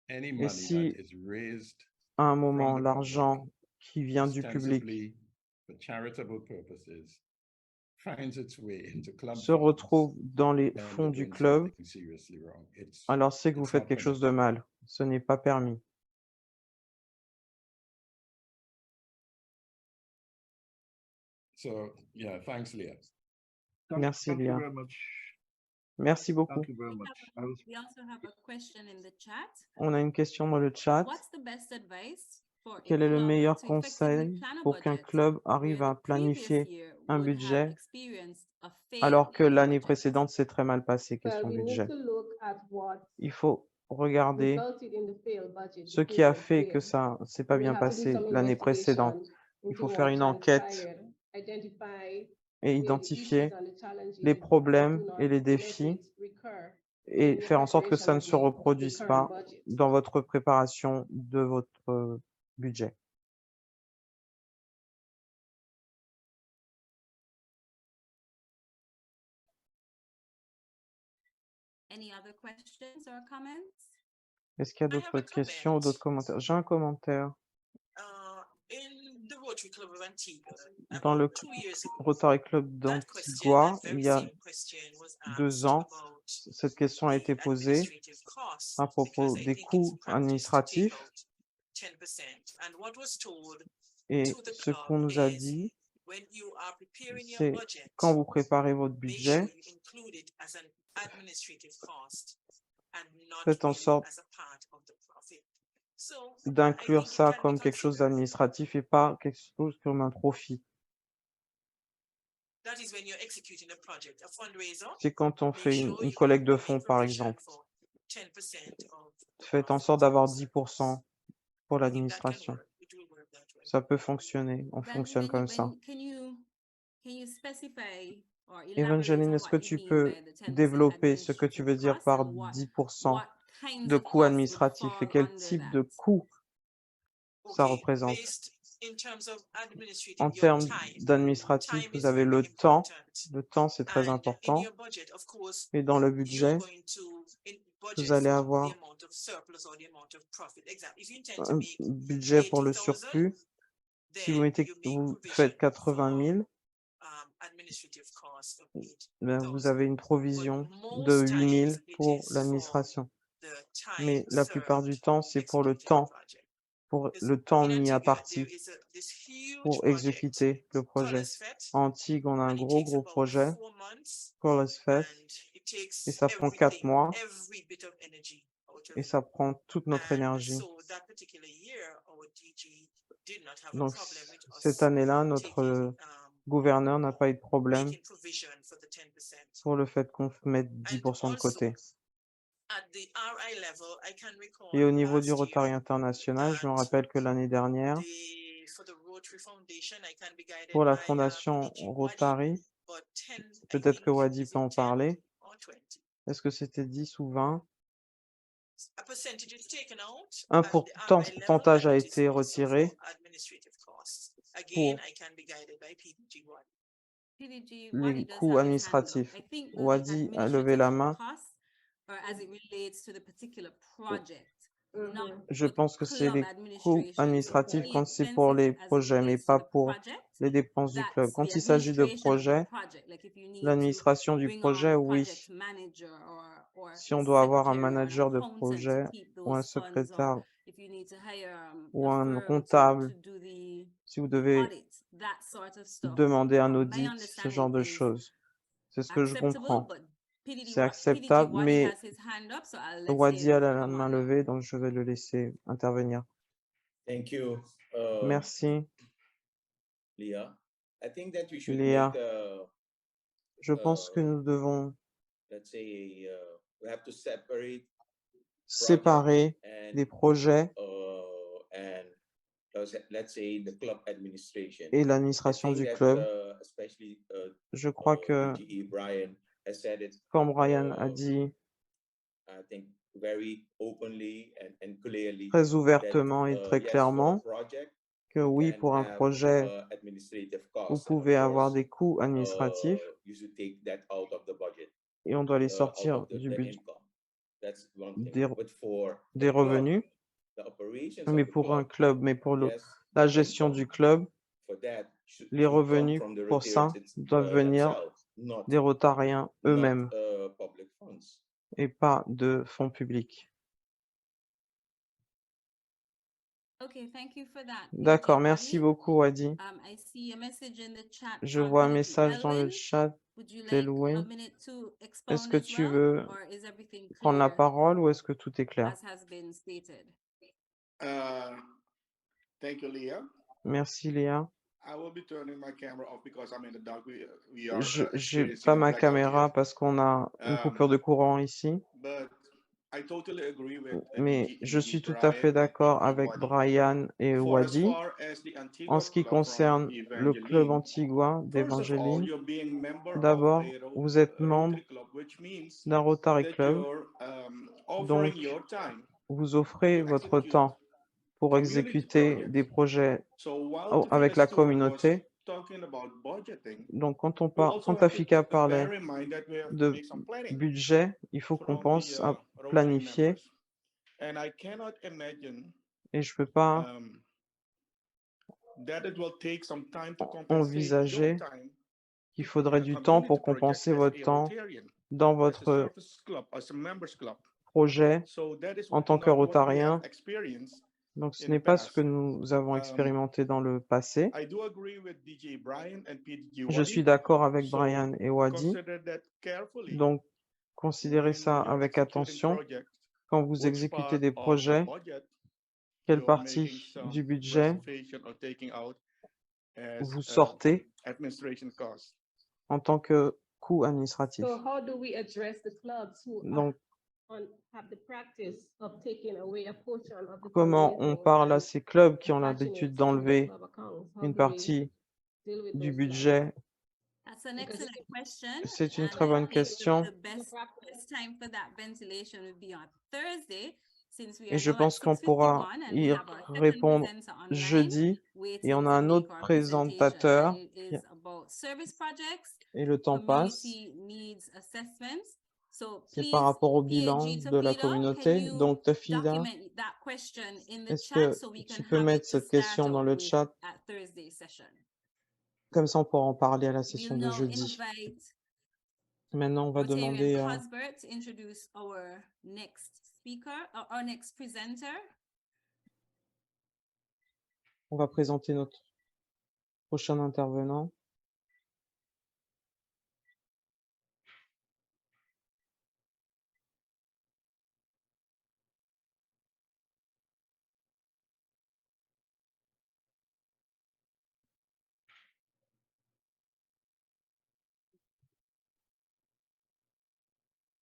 any Et money si that is raised à un from moment the public, l'argent qui vient du public ostensibly for charitable purposes, finds its way into club se funds, retrouve dans les then fonds you're du doing club, something seriously wrong. alors c'est que vous It's faites not quelque chose de permissible. mal. Ce n'est pas permis. So yeah, thanks, Leah. Merci, Thank you Léa. very much. Merci beaucoup. Thank you very much. I was We also have a question in the chat. On a une question dans le chat. What's the best advice for a Quel est le club meilleur to effectively conseil plan a pour qu'un budget club where arrive à the previous planifier year un would have budget experienced a alors que fail in l'année budget? précédente s'est très mal passée, Well, question we need budget? to look at what Il faut regarder resulted in the failed budget ce the qui a previous fait que year. ça s'est pas We bien have to do passé some l'année précédente. investigation Il into faut what faire une enquête transpired, identify et where the identifier issues and the challenges les problèmes do not et les let défis it recur et in your faire en sorte que preparation ça ne of se the reproduise current pas budget. dans votre préparation de votre budget. Any other questions or comments? Est-ce qu'il y a I have d'autres a questions ou comment. d'autres commentaires? J'ai un commentaire. In the Rotary Club of Antigua, Dans le about 2 years ago, Rotary Club that question, d'Antigua, that il very y a same question was 2 asked ans, about cette question a été the posée administrative costs, à propos because I des think it's coûts practice to take administratifs out 10%. And what was told et to the ce club qu'on nous a is dit, when you are preparing your c'est budget, quand vous préparez votre make sure budget, you include it as an administrative cost and not faites en really sorte as a part of the profit. So d'inclure I think it ça can be comme quelque chose considered. d'administratif et pas quelque chose comme un profit. That is when you're executing a project, a fundraiser. C'est quand on Make fait sure une you collecte de make fonds, par provision exemple. for 10% of the Faites en profit sorte d'avoir of the 10% pour service. I think that can l'administration. work. It will work that way. Ça peut fonctionner, on Then fonctionne comme ça. can you specify or elaborate Evangeline, on est-ce what que you tu mean peux by the 10% développer ce que tu administrative veux dire cost par and 10% what kinds de of coûts costs would administratifs et fall quel under type that? de coûts ça Okay, représente? based in terms of administrative, En your termes time. d'administratif, Time vous is avez very le temps. important. Le temps, c'est très And in important. your budget, of course, Et dans le you're budget, going to budget vous allez for the avoir amount of surplus or the amount of profit. Exactly. If you intend to un make budget pour le 80,000, surplus. Si vous, then you make vous provision faites 80 for 000, administrative costs of ben, vous 8,000. avez une But provision de most 8 000 times it pour is for l'administration. the time Mais la plupart du served temps, c'est pour le executing the temps, project. pour Because le temps in mis à Antigua, partie there is this huge pour project, exécuter le projet. Colors Fête, En Antigua, on a un and it gros takes about projet, 4 months, Colors Fest, and it et takes ça prend 4 everything, mois, every bit of energy out of et it. ça prend toute notre And énergie. so that particular year, our DG did not have a Donc, problem with cette us année-là, notre taking, gouverneur n'a pas eu de problème making provision for the 10%. pour le fait qu'on mette And 10% de also, côté. at the RI level, I can recall Et au niveau du last Rotary year International, je me that rappelle que l'année dernière, for the Rotary Foundation, I can be guided pour la by fondation DG Wadi, Rotary, but 10, I peut-être que think, Wadi is peut it en 10 parler, or 20? est-ce que c'était 10 ou 20? A percentage is taken out Un at the RI level, pourcentage and a it is été also retiré for administrative costs. Again, pour I can be guided by PDG Wadi. PDG, les Wadi does coûts have his hand up. administratifs. I think the Wadi a levé la administrative main. costs are as it relates to the particular project, not Je for the pense que c'est club les coûts administration. So administratifs the quand c'est pour expenses les as it projets, mais relates to pas the pour project, les dépenses du club. that's Quand the il s'agit de administration of the projets, project. Like if you need to l'administration du bring projet, on oui. project manager or Si a on doit avoir un secretary or an manager de accountant projet to keep ou un those funds, or secrétaire if you need to hire ou a un firm to comptable, do the si vous devez audit, that sort of stuff. demander un My audit, ce genre understanding de is choses. C'est ce que je acceptable, comprends. but PDG, C'est PDG acceptable, Wadi mais has his hand up, so I'll let Wadi him a la come main on now. levée, donc je vais le laisser intervenir. Thank you, Merci, Leah. I think that we should Léa. make a, Je pense que nous devons let's say, we have to separate séparer and les projets and let's say the club administration. et I l'administration think du that club. especially Je crois que, DGE Brian has said it comme Brian a dit I think very openly and clearly très that ouvertement et très yes, for a clairement, project que oui, can pour un have projet, administrative vous costs, and of pouvez avoir course des coûts administratifs you should take that out of the budget, et on doit les out sortir of du the budget, income. That's one thing. des, But for des the club, revenus, the operations mais of the pour un club, club, mais pour yes, la the gestion income du club, for that should les come revenus from the pour ça Rotarians doivent venir themselves, des Rotariens not eux-mêmes public funds. et pas de fonds publics. Okay, thank you for that, PDG D'accord, merci Wadi. beaucoup, Wadi. I see a message in the chat Je from vois un PDG message dans le Elwin. chat Would you like a d'Elwin. minute to Est-ce expound que as tu well, veux or is everything prendre la clear parole ou est-ce que tout est clair? as has been stated? Thank you, Leah. Merci, Léa. I will be turning my camera off because I'm in the dark. We Je are j'ai experiencing pas a ma blackout caméra here. parce qu'on a une coupure de courant ici, But I totally agree with mais je DG suis tout à fait Brian d'accord and avec Wadi. Brian et For as Wadi. far as the En Antigua ce qui Club from concerne le club Evangeline, antigua first of all, d'Evangeline, you're being member of d'abord, a vous êtes membre Rotary Club, which means d'un Rotary that Club, you're offering donc your time vous offrez to votre execute temps pour community exécuter projects. des projets So while avec Tafina la Stewart was communauté. talking about budgeting, Donc, quand we also have to Tafika parlait bear in mind that we have to de make some planning budget, il faut qu'on from pense the à Rotary planifier members. And I cannot imagine et je peux pas that it will take some time to compensate envisager your time qu'il in faudrait a du temps community pour project compenser as votre a temps Rotarian, dans as a votre service club, as a members club. projet So that is en tant que not what we have Rotarien. experienced Donc, ce in n'est the pas ce que past. nous avons expérimenté dans le passé. I do agree with DJ Brian and PDG Je suis Wadi. d'accord avec So Brian et Wadi. consider that carefully Donc, considérez when ça you're avec executing attention. projects. Quand vous Which exécutez part des of the projets, budget quelle you're making partie some du budget reservation or taking out as vous sortez administration costs. en tant que coût administratif. So how do we address the clubs who Donc, have the practice of taking away a portion of the comment on fundraising parle à and ces clubs qui ont attaching l'habitude it to their d'enlever club accounts? How une do we partie deal with du those clubs? budget? That's an excellent question. C'est une And très I bonne think question. the best time for that ventilation would be on Thursday, since we Et are je now at pense qu'on pourra 6:51 and we y have our second répondre presenter online jeudi. Et on waiting a to un make autre our presentation. présentateur And it is about service projects, et le temps passe. community needs assessments. So C'est par please, rapport au bilan PAG de la Tafida, can communauté. you Donc, Tafida, document that question in the est-ce chat que so we tu can peux have mettre it to cette start question dans out le with chat? at Thursday's session? Comme ça, on pourra en parler à la We'll session de now jeudi. invite Maintenant, on va Rotarian demander à... Cosbert to introduce our next speaker, our next presenter. On va présenter notre prochain intervenant.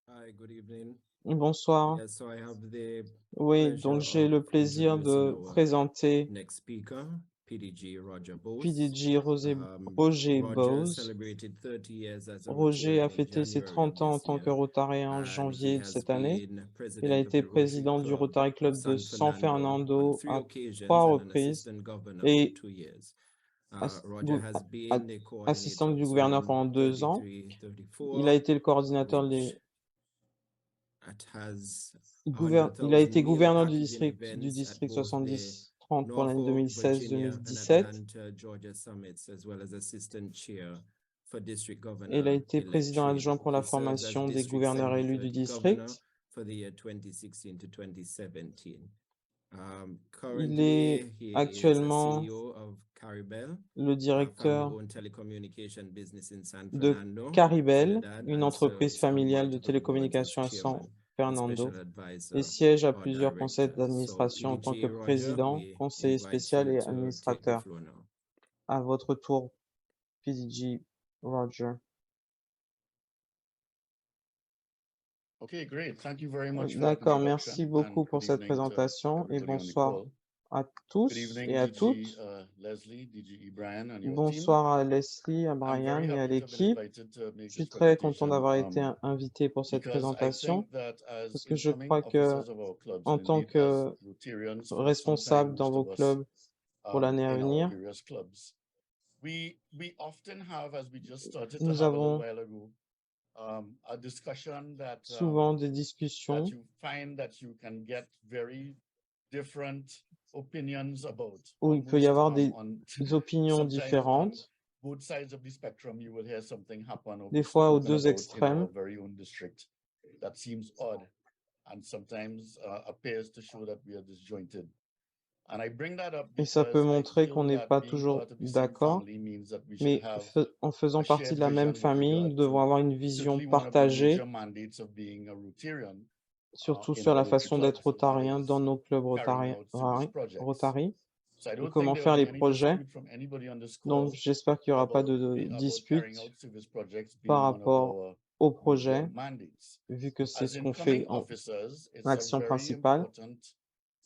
Hi, good evening. Bonsoir. Yes, so I have the Oui, donc j'ai le plaisir de présenter next speaker, PDG Roger Bose. PDG Roger Bose. Celebrated 30 years as a Roger a Rotarian in fêté ses January 30 ans en this tant que year, Rotarien en and janvier he de has cette année. been Il a president of été the Rotary président du Club Rotary of Club de San on Fernando three à occasions 3 and an reprises assistant governor et for 2 years. Roger has been the assistant coordinator du of gouverneur Zone pendant 2 ans. 33-34, Il a été le coordinateur which des has il a été 100,000 meal gouverneur du packaging district events at both the 70-30 pour l'année Norfolk, Virginia, and 2016-2017. Atlanta, Georgia summits, as well as assistant chair for district Et il a governor été président elect adjoint training. pour la He serves as formation des district gouverneurs élus senator du governor district. for the year 2016 to 2017. Il Currently, est he is a actuellement CEO of Caribel, le directeur family-owned telecommunication business in San de Fernando, Caribel, Trinidad, une and entreprise serves on familiale de multiple boards as télécommunications à chairman San and Fernando special et advisor siège à or plusieurs conseils director. So, d'administration en tant que PDG Roger, président, we conseiller invite spécial you et to take the administrateur. floor now. À votre tour, PDG Roger. Okay, great. Thank you very much for that D'accord, merci introduction, beaucoup and pour good cette evening to présentation et everybody on the bonsoir call. à Good tous evening, et à DG toutes. Leslie, DG Brian, and your team. Bonsoir à Leslie, à I'm Brian very et à happy to have been l'équipe. invited to make Je suis this très content presentation, d'avoir été invité pour cette because I présentation think that as parce que je incoming crois que officers of our clubs, en and tant indeed as que Rotarians for some responsable time, dans most vos of us, clubs pour l'année à in our venir, various clubs, we often have, as we just started to nous have a little avons while ago, a discussion that souvent des that discussions you find that you can get very different opinions about. où il peut y Almost, avoir des opinions sometimes on différentes. both sides of the spectrum, you will hear something happen or Des be fois aux spoken deux about in extrêmes. our very own district that seems odd and sometimes appears to show that we are disjointed. And I bring that up Et ça peut because I montrer feel qu'on n'est that pas being toujours part of the same d'accord, family means that we should mais have en faisant a partie shared de la même vision with famille, nous regard devons to avoir une vision certainly one of the major partagée, mandates of being a Rotarian surtout in sur our la Rotary façon d'être clubs, and that rotarien dans is nos clubs carrying out service projects. Rotary So I et don't comment think there faire will les be any projets. dispute from anybody on this Donc, call j'espère qu'il n'y aura pas about de carrying dispute out service projects par being one of rapport our au major projet, mandates. vu que c'est As ce qu'on incoming fait en officers, it's a action very principale. important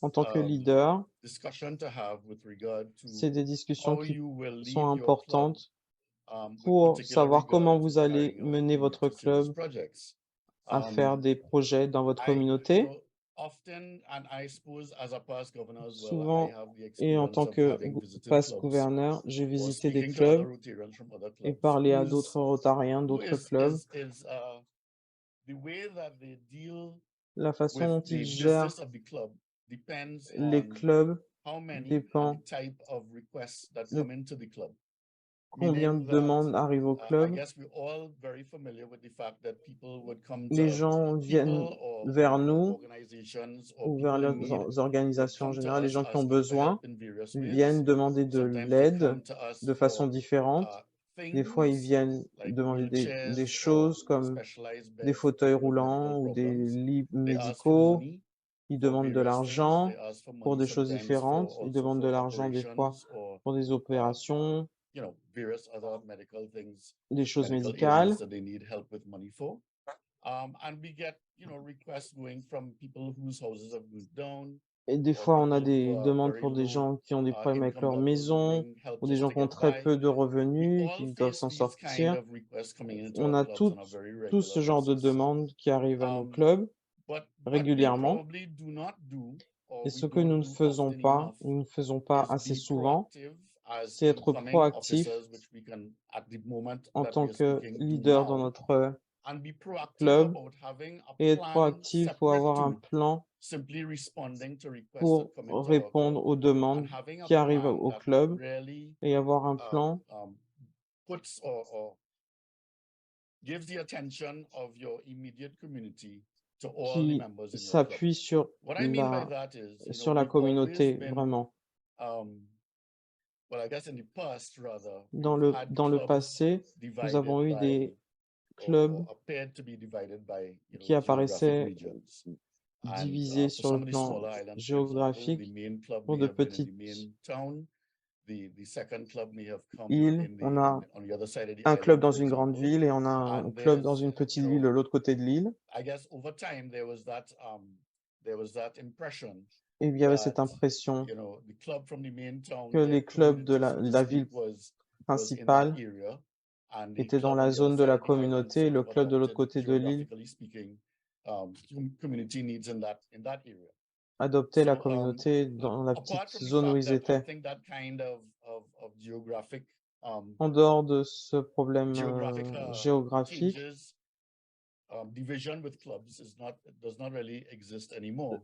En tant que leader, discussion to have with regard to c'est des discussions how qui you will sont lead your club importantes with pour particular savoir comment regard vous to allez carrying out mener votre community service club projects. à faire des projets dans votre You communauté. know, often, and I suppose as a past governor as well, I Souvent, have the et en experience tant of que having visited passe clubs gouverneur, j'ai or visité des speaking to other clubs Rotarians from other et clubs parlé à d'autres Rotariens, who d'autres clubs. is the way that they deal La façon dont with the ils gèrent business of the club depends les on clubs how many and dépend the type of requests that de come into the club. combien de Meaning that, demandes arrivent au I club. guess we're all very familiar with the fact that people would come Les to gens viennent people or vers nous organizations or ou vers people in les need would organisations en come to général. Les us gens qui ont asking for besoin help in various viennent ways. demander de Sometimes they l'aide come to us de façon for différente. Des fois, ils things viennent like demander des wheelchairs choses or comme specialized des beds for fauteuils people with medical roulants ou des problems. lits They ask for médicaux. money Ils for demandent de various things. l'argent They ask for pour money des choses sometimes différentes. for Ils also demandent de for l'argent des fois operations or pour des opérations, you know, various other medical things, des choses medical médicales. ailments that they need help with money for. And we get, you know, requests going from people whose houses have been down, Et des or fois, on a people who des are demandes very pour des low gens qui ont des problèmes avec income leur levels, maison needing help ou des just gens to qui ont get très by. peu de We revenus, all qui doivent face s'en these kind sortir. of requests coming into On our a clubs on a very tout ce regular genre de basis. demandes qui arrivent à nos Um, clubs But what we régulièrement. probably do not do, or Et we ce que nous don't ne do faisons often pas, enough, nous ne faisons pas is assez be souvent, proactive as c'est être incoming proactif officers, which we can, at the moment en that tant we are que speaking, do leader dans now, notre and be proactive club about having a et être plan proactif pour separate avoir un to plan simply responding to requests pour that come into our répondre club, aux and demandes having a qui arrivent plan au that club really et avoir un plan puts or gives the attention of your immediate community to all the qui members in your club. s'appuie sur What I mean by la, that is, you know, sur la we've always communauté, been, vraiment. well, I guess in the past, rather, Dans we've le, had dans le clubs passé, nous divided avons eu by, des clubs or appeared to be divided by, you know, qui geographic apparaissaient regions. And divisés for sur some le of the plan smaller islands, for example, the géographique. main club Pour may de have been in the petites main town. The second club may have come îles, on a on the other side of the un club island, dans for une grande example. ville et on a un And club dans there's, une you petite ville de know, l'autre côté de l'île. I guess over time there was that impression Et il y avait that, cette impression you know, the club from the main town, que their les clubs de community, so to la speak, ville was in that principale area, and the étaient dans club on la the other zone de side la of the island communauté et sort le of club de l'autre adopted, côté de l'île geographically speaking, community needs in that area. adoptaient la So communauté dans la apart petite from the zone où fact ils that I étaient. think that kind of of geographic En dehors de ce problème géographique, changes, division with clubs does not really exist anymore.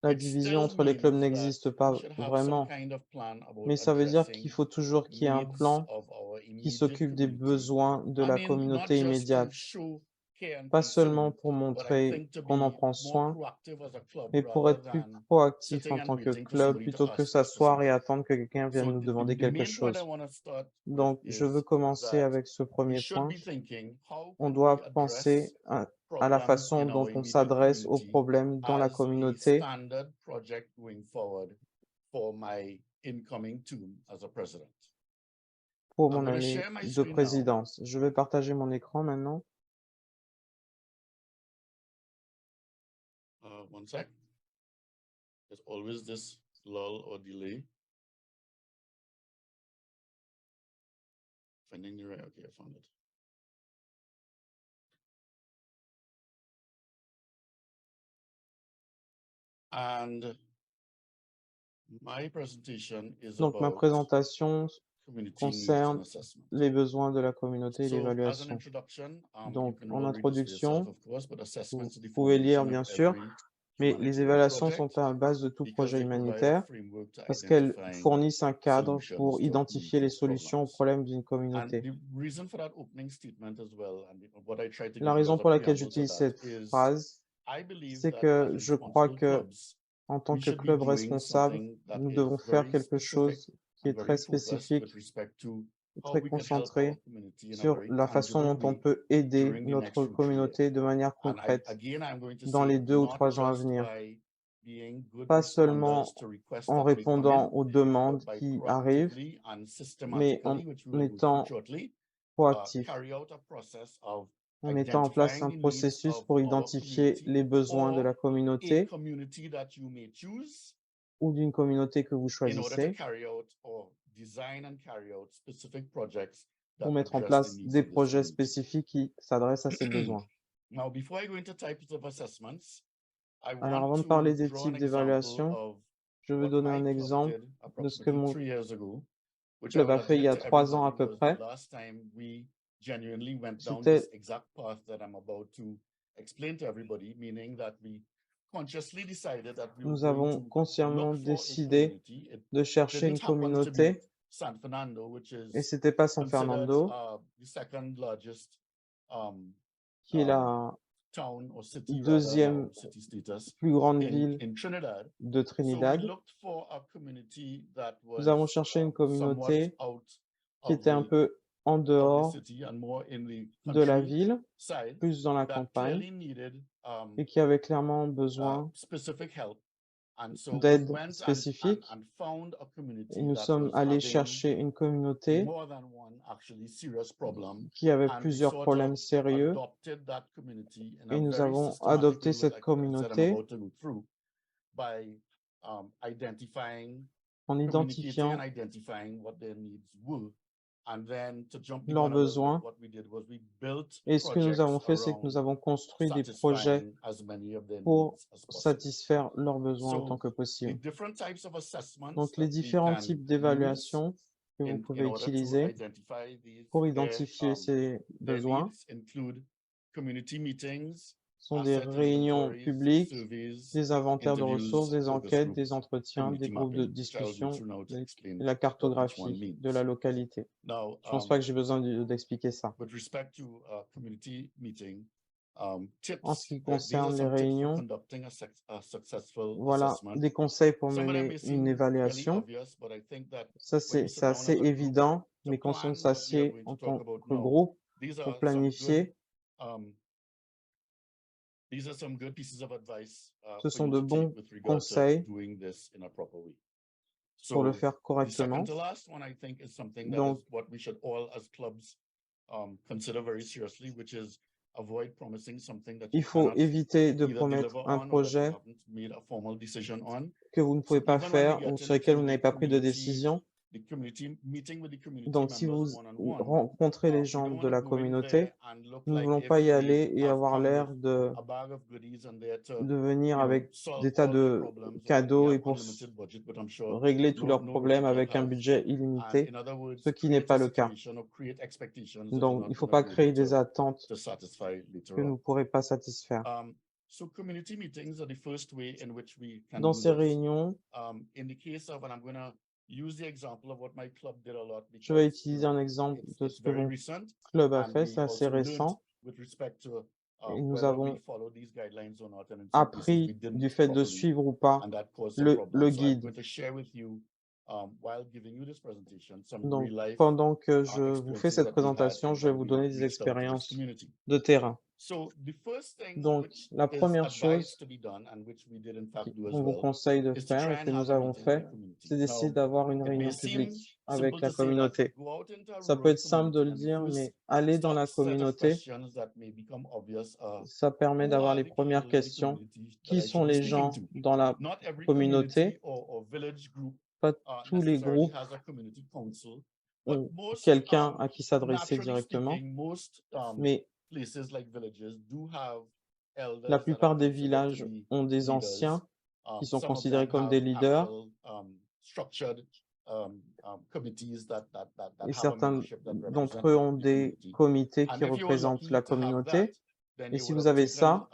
la Which division still entre les clubs means that n'existe we pas should have some vraiment, kind of plan about mais ça veut dire qu'il addressing faut toujours qu'il y ait un needs plan of our qui immediate s'occupe des community. besoins de I la mean, not communauté just to immédiate. show care and Pas seulement concern, pour but I montrer think to qu'on en be prend more soin, proactive as a club mais pour rather être plus than proactif sitting en and tant que waiting for club, somebody to plutôt que ask us for s'asseoir et something. attendre que quelqu'un vienne So nous the demander the quelque main point I chose. want to start with Donc, je veux is commencer that avec ce we premier should point. be thinking, how On can we doit penser address à la problems façon in our dont on immediate s'adresse aux community problèmes dans la as a communauté standard project going forward for my incoming term as a president. pour I'm mon going to année share my de screen now. présidence. Je vais partager mon écran maintenant. One sec. There's always this lull or delay. Finding the right, okay, I found it. And my presentation is Donc, ma about présentation community needs and concerne assessment. les besoins de la communauté et So, as an l'évaluation. introduction, Donc, you can en all read this for yourself, introduction, of course, but vous assessment is the pouvez lire foundation bien of sûr, every mais les humanitarian évaluations project sont à la base de tout because projet they provide a humanitaire framework to parce qu'elles identifying fournissent un cadre solutions pour to our identifier les community's solutions aux problems. problèmes d'une And communauté. the reason for that opening statement as well, and what I try to La give you raison as a pour laquelle preamble to j'utilise that cette is, phrase, I believe c'est that que as je crois responsible que, clubs, en tant we que should be club doing responsable, something that nous is devons faire very quelque specific chose qui and est très very focused spécifique with respect to et how très we can help our concentré community in a sur very la façon tangible dont on way peut aider during the next notre 2-3 years. communauté de manière And concrète again, I'm going to dans say les 2 ou not 3 ans à just venir. by being good Pas responders seulement to requests en that may come répondant in, aux but demandes by qui arrivent, proactively and mais systematically, which we will go through étant shortly, proactif, carry out a process of en mettant en place identifying un the needs processus of pour our identifier community les besoins de or la a communauté community that you may choose ou d'une communauté que vous in order to choisissez carry out or design and carry out specific projects pour that mettre en address the place needs des of this projets community. spécifiques qui s'adressent à ces besoins. Now, before I go into types of assessments, I Alors, want avant de parler to des draw types an example d'évaluation, of je veux what donner my un club exemple did de ce que approximately mon 3 years ago, which I club will a fait il y admit a to 3 ans à everybody peu was the près. last time we genuinely went down C'était, this exact path that I'm about to explain to everybody, meaning that we consciously decided that we were nous going avons to consciemment look for a décidé community. It de chercher une didn't happen to be communauté San Fernando, which et is c'était pas San considered Fernando, the second largest qui est um, la town or city rather deuxième now, city status plus grande ville in Trinidad. de So we Trinidad. looked for a community that Nous avons was cherché une somewhat communauté out qui of était un peu en the dehors city and more in the de la country ville, side plus dans la that campagne, clearly needed et qui avait clairement besoin specific help. And so we d'aide went spécifique. and found a Et community nous that sommes was allés having chercher une communauté more than one actually serious problem. qui avait And we plusieurs sort problèmes of sérieux adopted that community in et a nous very avons systematic adopté way, cette like I said, I'm communauté about to go through, by identifying, en communicating and identifiant identifying what their needs were. And then to jump the leurs gun a little besoins. bit, what we did was we built Et ce que nous avons projects fait, c'est que nous around avons construit des projets satisfying as many of their pour needs as possible. satisfaire leurs besoins autant So que the possible. different types of assessments Donc, les that we différents can types use d'évaluations que vous in pouvez order to utiliser identify these pour their identifier ces their besoins needs include community meetings, sont des asset réunions inventories, publiques, surveys, des inventaires de ressources, interviews, des focus enquêtes, des groups, entretiens, des community groupes de mapping, which I'll go discussion through now to et explain la what each one cartographie de la means. localité. Now, Je pense pas que j'ai besoin d'expliquer ça. with respect to community meeting, En ce tips, qui these are concerne les some tips for réunions, conducting a successful voilà assessment. des conseils pour Some of them mener may une seem fairly évaluation. obvious, but I think that Ça, when you c'est sit down assez as a group évident, to mais quand on plan what we are s'assied going en to talk tant about que now, groupe these pour are planifier, some good pieces of advice ce for sont you de to bons take with regard to conseils doing this in a proper way. pour le So faire the correctement. second to last one, I think, is something that Donc, is what we should all as clubs consider very seriously, which is avoid promising something that you il faut cannot éviter de either promettre deliver un on or that you projet haven't made a formal decision on. que vous ne So pouvez pas even when we faire ou get sur lequel vous into n'avez the pas pris de community décision. Donc, si vous rencontrez les gens de la communauté, nous ne voulons pas y aller et avoir l'air de venir avec des tas de cadeaux et pour régler tous leurs problèmes avec un budget illimité, ce qui n'est pas le cas. Donc, il ne faut pas créer des attentes que nous ne pourrons pas satisfaire. Dans ces réunions, je vais utiliser un exemple de ce que mon club a fait, c'est assez récent. Et nous avons appris du fait de suivre ou pas le guide. Donc, pendant que je vous fais cette présentation, je vais vous donner des expériences de terrain. Donc, la première chose qu'on vous conseille de faire et que nous avons fait, c'est d'essayer d'avoir une réunion publique avec la communauté. Ça peut être simple de le dire, mais aller dans la communauté, ça permet d'avoir les premières questions. Qui sont les gens dans la communauté? Pas tous les groupes ont quelqu'un à qui s'adresser directement, mais la plupart des villages ont des anciens qui sont considérés comme des leaders et certains d'entre eux ont des comités qui représentent la communauté. Et si vous avez ça,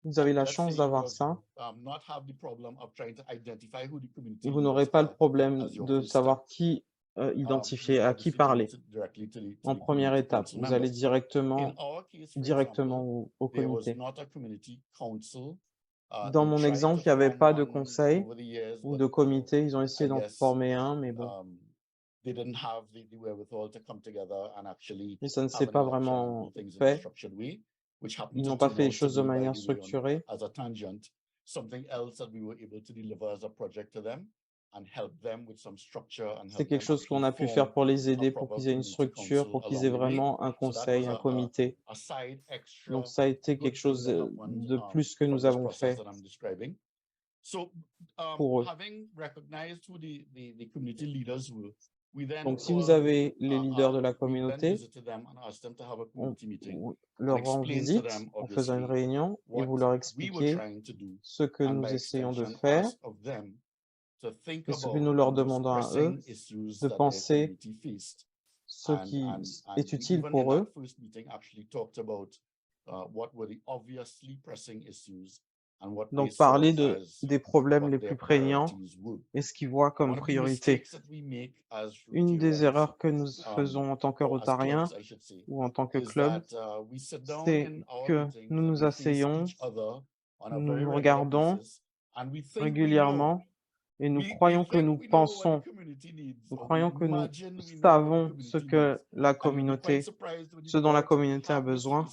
vous avez la chance d'avoir ça. Et vous n'aurez pas le problème de savoir qui identifier, à qui parler. En première étape, vous allez directement au comité. Dans mon exemple, il n'y avait pas de conseil ou de comité. Ils ont essayé d'en former un, mais bon. Et ça ne s'est pas vraiment fait. Ils n'ont pas fait les choses de manière structurée. C'est quelque chose qu'on a pu faire pour les aider, pour qu'ils aient une structure, pour qu'ils aient vraiment un conseil, un comité. Donc ça a été quelque chose de plus que nous avons fait pour eux. Donc si vous avez les leaders de la communauté, on leur rend visite en faisant une réunion et vous leur expliquez ce que nous essayons de faire et ce que nous leur demandons à eux de penser ce qui est utile pour eux. Donc, parler des problèmes les plus prégnants et ce qu'ils voient comme priorité. Une des erreurs que nous faisons en tant que Rotariens ou en tant que club, c'est que nous nous asseyons, nous nous regardons régulièrement et nous croyons que nous pensons, nous croyons que nous savons ce que la communauté, ce dont la communauté a besoin.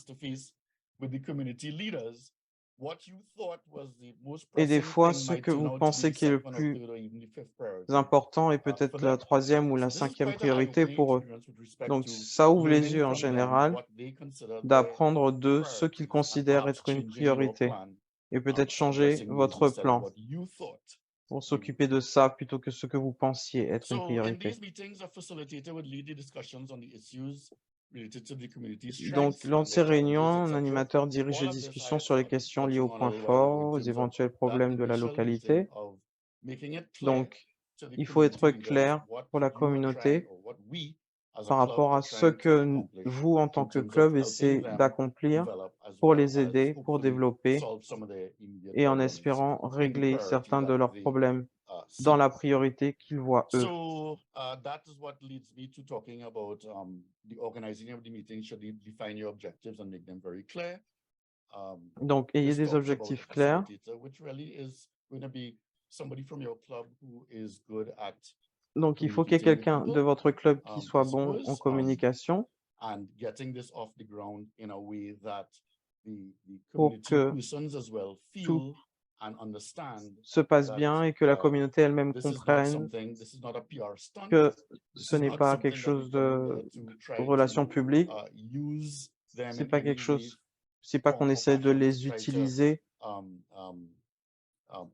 Et des fois, ce que vous pensez qui est le plus important est peut-être la troisième ou la cinquième priorité pour eux. Donc, ça ouvre les yeux en général d'apprendre de ce qu'ils considèrent être une priorité et peut-être changer votre plan pour s'occuper de ça plutôt que ce que vous pensiez être une priorité. Donc, lors de ces réunions, un animateur dirige les discussions sur les questions liées aux points forts, aux éventuels problèmes de la localité. Donc, il faut être clair pour la communauté par rapport à ce que vous, en tant que club, essayez d'accomplir pour les aider, pour développer et en espérant régler certains de leurs problèmes dans la priorité qu'ils voient eux. Donc, ayez des objectifs clairs. Donc, il faut qu'il y ait quelqu'un de votre club qui soit bon en communication pour que tout se passe bien et que la communauté elle-même comprenne que ce n'est pas quelque chose de relation publique, c'est pas quelque chose, c'est pas qu'on essaie de les utiliser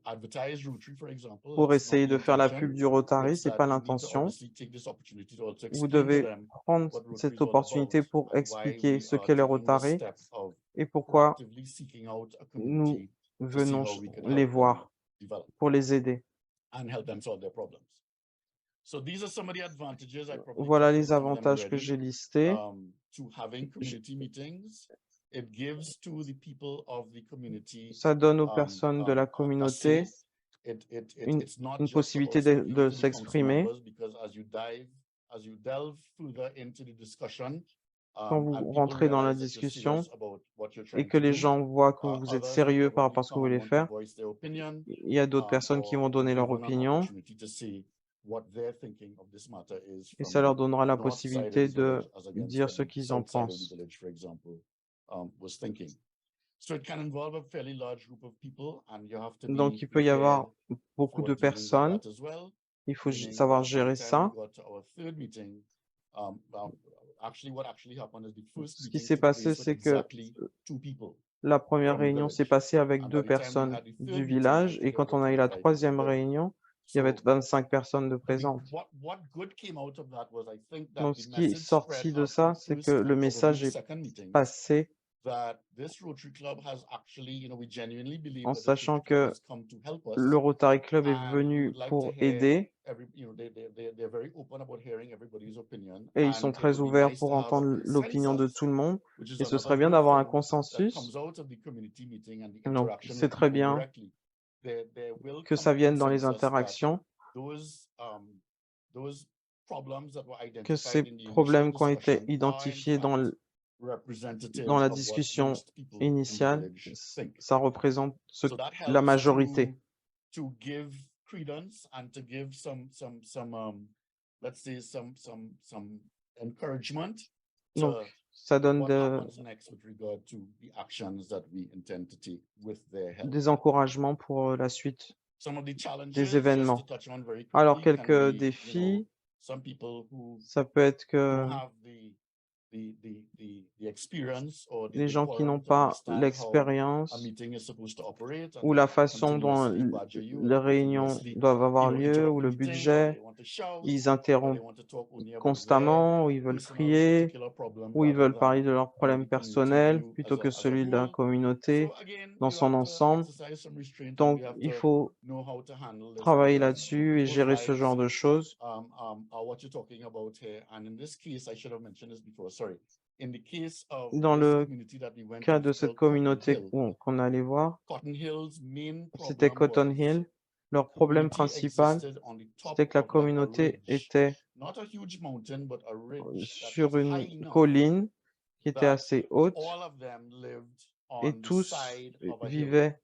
advertise Rotary, for example. pour That's not essayer the de faire la intention. pub du Rotary, It's c'est that pas you need to l'intention. obviously take this opportunity to also Vous explain to devez them prendre what Rotary cette is all opportunité about pour and why expliquer we ce are qu'est le taking this Rotary step of et pourquoi proactively seeking out a nous community to see venons how we can les help them voir develop pour les aider. and help them solve their problems. So these are some of the advantages. I probably Voilà touched on les some of them avantages que already. j'ai listés. To having community meetings, it gives to the people of the community Ça donne aux personnes de la a communauté say. une It's not just possibilité about speaking de to the council s'exprimer. members, because as you delve further into the discussion, Quand vous and people rentrez dans la realize that you're discussion serious about what you're et trying que to les do, gens voient que vous êtes others will sérieux par probably rapport à ce que vous come and voulez want to faire, voice their opinion, il y a d'autres personnes qui vont or donner leur given an opinion opportunity to say what they're thinking of this matter is et from ça leur the donnera la north side of possibilité the de village as against dire what ce the qu'ils en south side of the pensent. village, for example, was thinking. So it can involve a fairly large group of people, and you have to Donc, be il peut y prepared avoir beaucoup for de dealing with personnes. that as well. Il faut Meaning savoir that by gérer the time ça. we got to our third meeting, actually what actually happened is the first Ce qui meeting s'est took passé, place with c'est que exactly 2 people la première from the réunion s'est village. passée avec And 2 by the time we personnes had the du third meeting, I village think et there were quand on about a eu la 25 people troisième there. réunion, il y avait So 25 personnes de I mean, présentes. what good came out of that was I think that Donc, the ce qui est message spread sorti de after ça, the c'est que first le and probably message the est second meeting passé that this Rotary Club has actually, we genuinely believe en that this sachant Rotary Club que has come to help le us, Rotary Club est and we venu would like to pour hear aider they're very open about hearing everybody's opinion, et ils and sont it très would be ouverts nice pour to have a entendre l'opinion de consensus, tout le monde which is et ce another serait bien good d'avoir un thing that consensus. comes out of the community meeting and the Donc, interaction c'est with très people bien directly. There will que come ça a vienne dans les consensus that interactions, those problems that were que ces identified in the initial problèmes qui ont été discussion are in identifiés dans fact representative la of what discussion most people in the initiale, village think. ça représente So that la helps majorité. to give credence and to give some let's say some encouragement Donc, to ça donne what happens next with regard to the actions that we intend to take with their help. des encouragements pour la suite Some of the challenges, des just to événements. touch on very Alors, quickly, can quelques be, défis, some people who ça peut être que don't have the experience or the les gens qui decorum n'ont to pas understand how l'expérience a meeting is supposed to operate, and ou they la want to façon dont continuously badger you les or réunions continuously, doivent avoir lieu interrupt ou the le meeting, or budget, they want to shout, ils or they interrompent want to talk only about their constamment, ou ils veulent personal crier, particular problem ou ils rather veulent parler than de leurs problèmes the community personnels view plutôt que as a celui de la whole. communauté So again, dans you son have to ensemble. exercise some restraint, and Donc, we have il to faut know how to handle this, travailler because là-dessus et people's gérer ce genre lives de choses. are what you're talking about here. And in this case, I should have mentioned this before, sorry. In the case of Dans this le community that we went to, cas which de is cette called Cotton communauté Hill, qu'on allait voir, Cotton Hill's main c'était problem Cotton was Hill. Leur the problème community principal, existed on the top c'était que la of like a communauté ridge, était not a huge mountain, but a ridge that sur was une high enough colline qui était that assez haute all of them lived et on the tous side of a hill. vivaient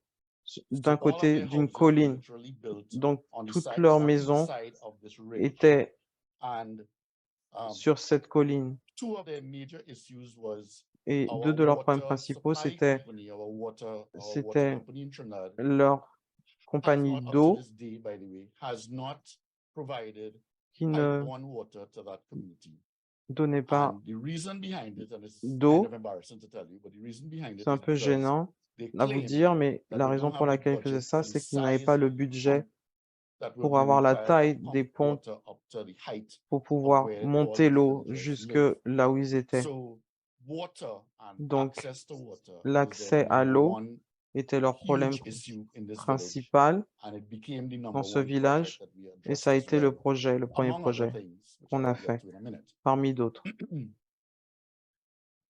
d'un So all of côté their d'une houses were colline. literally built Donc, on the toutes side, leurs exactly the maisons side of this ridge. étaient And sur cette colline. two of their major issues was Et our deux de leurs problèmes water principaux, supply c'était company, our water c'était company in Trinidad, leur has compagnie not, up to d'eau this day, by the way, has not provided qui pipe ne borne water to that community. donnait pas And the reason behind it, and it's kind d'eau. of embarrassing to tell you, but the reason behind it C'est un is peu because gênant they à vous claim dire, mais that la they raison don't pour have the laquelle ils faisaient budget ça, for the c'est qu'ils n'avaient size pas le of the budget pump that will pour be avoir la required to taille pump des pompes water up to the height pour of pouvoir where all monter the l'eau villagers jusque live. là où ils étaient. So water and Donc, access to water was l'accès their à number l'eau one était leur problème huge issue in this village, principal and it became the dans number ce one village project that we et addressed ça a as été le well, premier among other projet things, which qu'on I a will get fait to in a minute. parmi d'autres.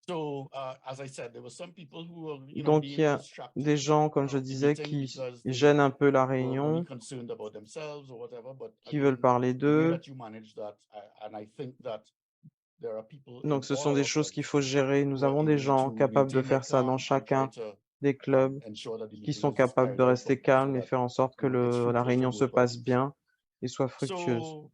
So, as I said, there were some people who were, Donc, il y being a distracted des gens, comme je from the disais, meeting qui because they gênent un peu la were only réunion, concerned about themselves or whatever. But qui veulent again, parler the way d'eux. that you manage that, and I think that there are people in Donc, ce sont all des our choses qu'il clubs faut gérer. Nous who are avons des able gens to capables de maintain their faire ça dans calm and try chacun to des clubs, ensure that the qui meeting sont is capables carried de out rester properly so calmes et that faire en sorte que it's la fruitful réunion for se both passe parties. bien et soit fructueuse. So,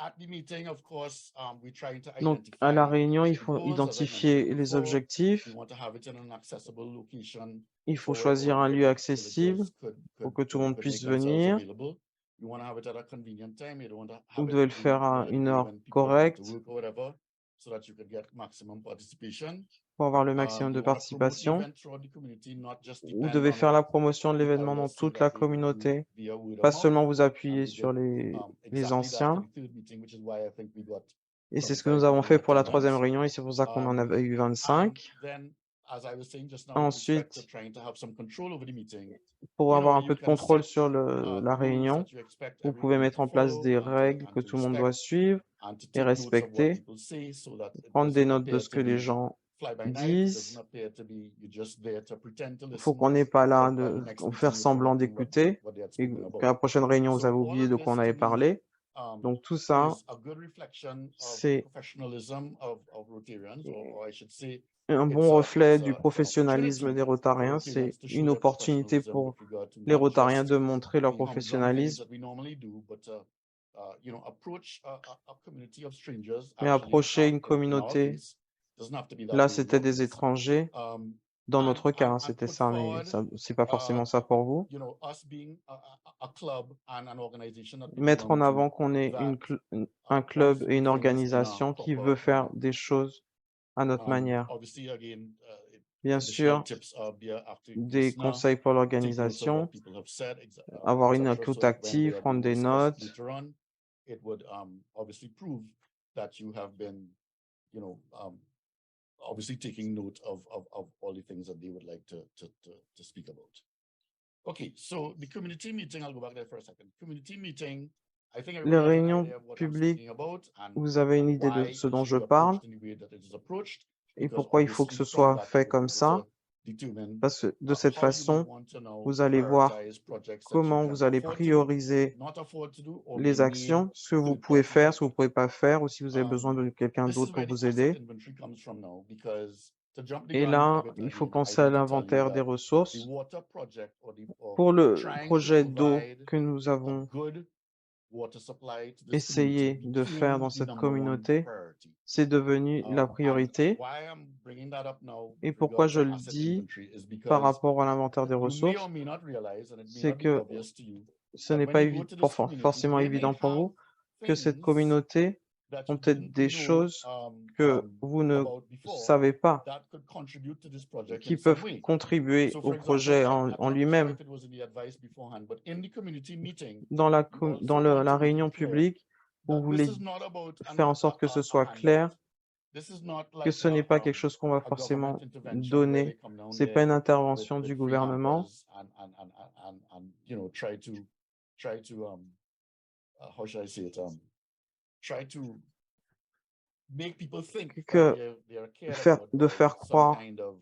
at the meeting, of course, we're trying to Donc, à la identify réunion, il the faut goals, as I mentioned identifier les before. objectifs. We want to have it in an accessible location Il faut for where all choisir the un lieu accessible villagers pour que tout le monde could puisse make themselves venir. available. We want to have it at a convenient time. You don't want to Vous have devez it le faire à during une the day heure when people are back to correcte. work or whatever, so that you could get maximum participation. pour avoir le Um, maximum de you wanna promote the participation. event throughout the community, not just Vous depend devez on faire la promotion de the l'événement dans elders so toute that la they would do communauté, via word of pas mouth. seulement vous And appuyer we sur did les exactly that for anciens. the third meeting, which is why I think we got Et c'est ce que nous 25 avons people in fait pour la troisième attendance. réunion et c'est pour ça qu'on en Um, avait eu and 25. then, as I was saying just now, with respect to Ensuite, trying to have some control over the meeting, pour you know, avoir un you peu de can contrôle set sur la rules réunion, that you expect vous pouvez everybody mettre to en place follow des and règles to que tout le monde doit respect suivre and to et take notes of what respecter, people say so that it prendre des doesn't notes de appear ce to que les be gens fly by night. It doesn't disent. appear to be you're just there to pretend to Il faut listen, qu'on n'ait pas là but by the de next faire meeting you've semblant forgotten d'écouter what they had et spoken qu'à la about. prochaine réunion, vous So avez all oublié of de this quoi on to avait me parlé. Donc tout ça, is a good reflection of c'est professionalism of Rotarians, or I should say un it's bon reflet du it's an professionnalisme opportunity des for Rotariens. Rotarians C'est to show une their opportunité professionalism pour with regard to les not Rotariens just de montrer leur the humdrum things professionnalisme, that we normally do, but you know, approach a community of strangers mais actually approcher une in our communauté. case. Doesn't have to be that Là, way in c'était your des case. étrangers. Dans notre cas, And c'était put ça, mais forward ça, c'est pas forcément ça pour vous. you know, us being a club and an organization that people Mettre en belong to avant qu'on est that un club does et une things in a organisation qui proper veut faire manner. des choses à notre manière. Obviously, again, Bien additional sûr, tips are there after you des listen now. conseils pour Take notes of what l'organisation, people have said, avoir une etc., écoute so that when they active, are prendre being des discussed notes. later on, it would obviously prove that you have been, you know, obviously taking note of all the things that they would like to speak about. Okay, so the community meeting, I'll go back there for a second. Community meeting, I think Les everybody has an réunions idea of what I'm publiques, speaking about and vous avez une idée de why ce it dont should je be parle approached in the way that it is approached, et because pourquoi il faut que obviously ce from soit that fait you will comme be able ça. to determine Parce que de cette how you may façon, want to now vous allez voir prioritize projects that you comment can vous allez afford to do, prioriser not afford to do, or may les need actions, ce que vous third pouvez party faire, help. ce que vous ne pouvez pas faire, ou si vous avez besoin de quelqu'un This is d'autre pour where the vous asset aider. inventory comes from now, because to jump the Et gun a là, bit il faut ahead, I penser à need to tell you l'inventaire des that the ressources. water project or Pour le trying to projet d'eau provide que nous a avons good water supply to this community essayé de faire became dans the cette number one communauté, priority. c'est devenu la And priorité. why I'm bringing that up now Et with pourquoi regard je to le asset dis inventory is par because rapport à l'inventaire des you may or ressources, may not realize, and it may c'est not be que obvious to you, ce that n'est when pas you go to this community, forcément they may évident pour have vous que cette things communauté that ont you peut-être didn't des know choses que vous ne about before savez pas, that could contribute to this project qui in some peuvent way. contribuer So, au for example, projet I'm en not sure lui-même. if it was in the advice beforehand, but in the community meeting, Dans you also want la to make réunion it clear publique, vous that this voulez is not about faire en sorte que ce a soit handout. clair, This is not que like ce n'est pas quelque chose qu'on va a government forcément intervention where they donner. come down C'est pas there une intervention du with free gouvernement. hampers and you know try to how should I say it try to make people think Que that they're cared faire about some croire kind of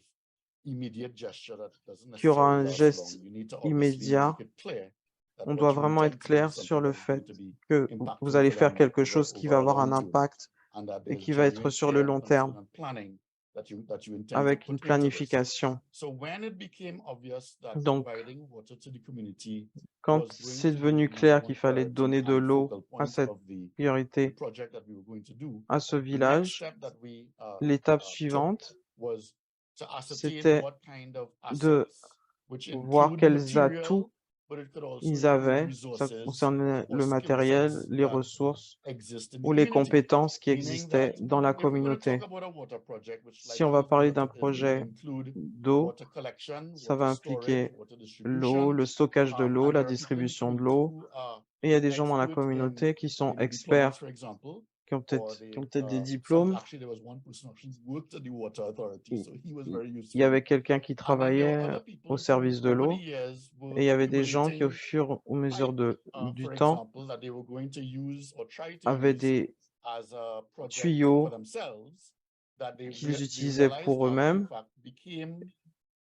immediate gesture that doesn't qu'il y aura necessarily un last long. geste You need to obviously immédiat. make it clear that On what doit you vraiment être intend to do clair is sur something le that is going fait to be que vous impactful allez for faire them quelque chose qui va over a avoir un long term, impact and that et there's qui va être genuine sur le care long and concern terme, and planning that you intend to avec une put into this. planification. So when it became obvious that Donc, providing water to the community quand was going c'est to be devenu the number clair one qu'il fallait priority donner de and l'eau focal à point cette of the priorité, project that we were going to do, à ce the next village, step that we l'étape took suivante, was to ascertain c'était what kind of de assets, which voir include quels atouts material, but it could also ils include avaient. Ça resources concernait or le skill matériel, sets les that ressources exist in the ou les community. compétences qui Meaning existaient that dans la if we're going to talk communauté. about a water project, which Si on va likely parler is d'un going to projet include d'eau, water collection, ça water va storage, impliquer water l'eau, distribution, le stockage de l'eau, and la there are people in the distribution de community l'eau. who are Et il y a des gens dans la expert communauté qui sont in deployments, experts, for example, qui ont or peut-être des some diplômes. actually there was one person who worked at the water authority, so he was very Il y useful. avait quelqu'un qui And then there were travaillait other au people service who, de over the l'eau. years, Et were il y avait des gens qui, au accumulating fur et à mesure pipe, du for temps, example, that they were going to use or try to avaient use des as a project for tuyaux themselves that they qu'ils they utilisaient realized pour after the eux-mêmes. fact became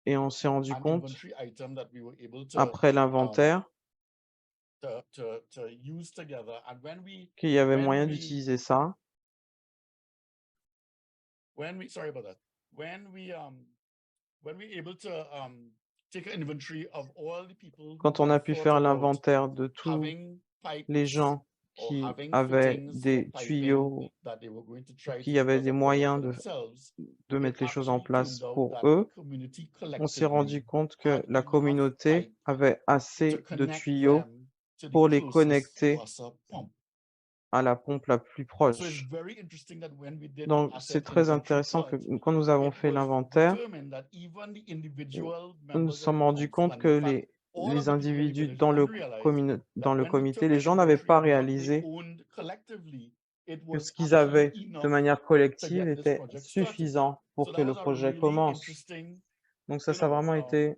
Et on s'est rendu an compte, inventory item that we were able après l'inventaire, to use together. And qu'il y avait when moyen we d'utiliser ça. sorry about that. When we able to take an inventory of all the people Quand who on a had pu thought faire about l'inventaire de tous having pipes les gens or qui having avaient fittings des or piping tuyaux, that they were going to try to qui do avaient as des a project moyens for themselves, de it mettre les choses en actually place turned out pour that the eux, community on s'est rendu collectively compte que had la enough communauté pipe avait to assez de connect tuyaux them to the pour les closest connecter Wassa pump. à la pompe la plus So it's proche. very interesting that when we did Donc, c'est asset très inventory intéressant que plot, quand nous avons it fait was l'inventaire, determined that even the individual nous nous members of sommes the rendus council, compte and que in fact, all les of the people in the individus village dans didn't realize dans that le when we comité, took les the gens n'avaient inventory pas of what they réalisé owned collectively, it que was ce qu'ils actually avaient de enough manière to collective get this était project started. suffisant pour So que that le was a projet really commence. interesting, Donc ça, you ça a know, vraiment été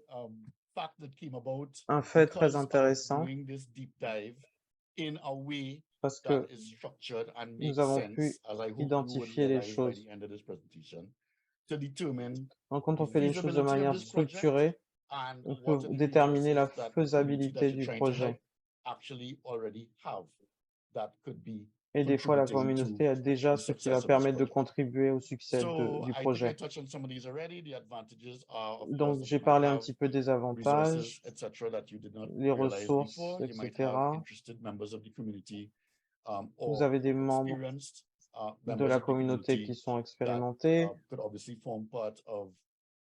fact that came about un fait très because of intéressant doing this deep dive in a way parce that que is structured and nous makes avons sense, pu as I hope you would identifier les realize by the choses. end of this presentation, to determine Donc quand the on fait les choses de feasibility of manière this project structurée, and on what peut are the déterminer la resources that the community that faisabilité you're du trying to help projet. actually already have that could be Et des fois, la contributing to communauté a déjà the ce qui va success of this permettre de project. contribuer au succès So du I think I projet. touched on some of these already. The advantages are, of course, Donc that j'ai you might parlé un have petit peu des resources, avantages, etc., that you did not les realize ressources, before. You might etc. have interested members of the community Vous or avez des membres experienced de members la of the communauté qui community sont that expérimentés, could obviously form part of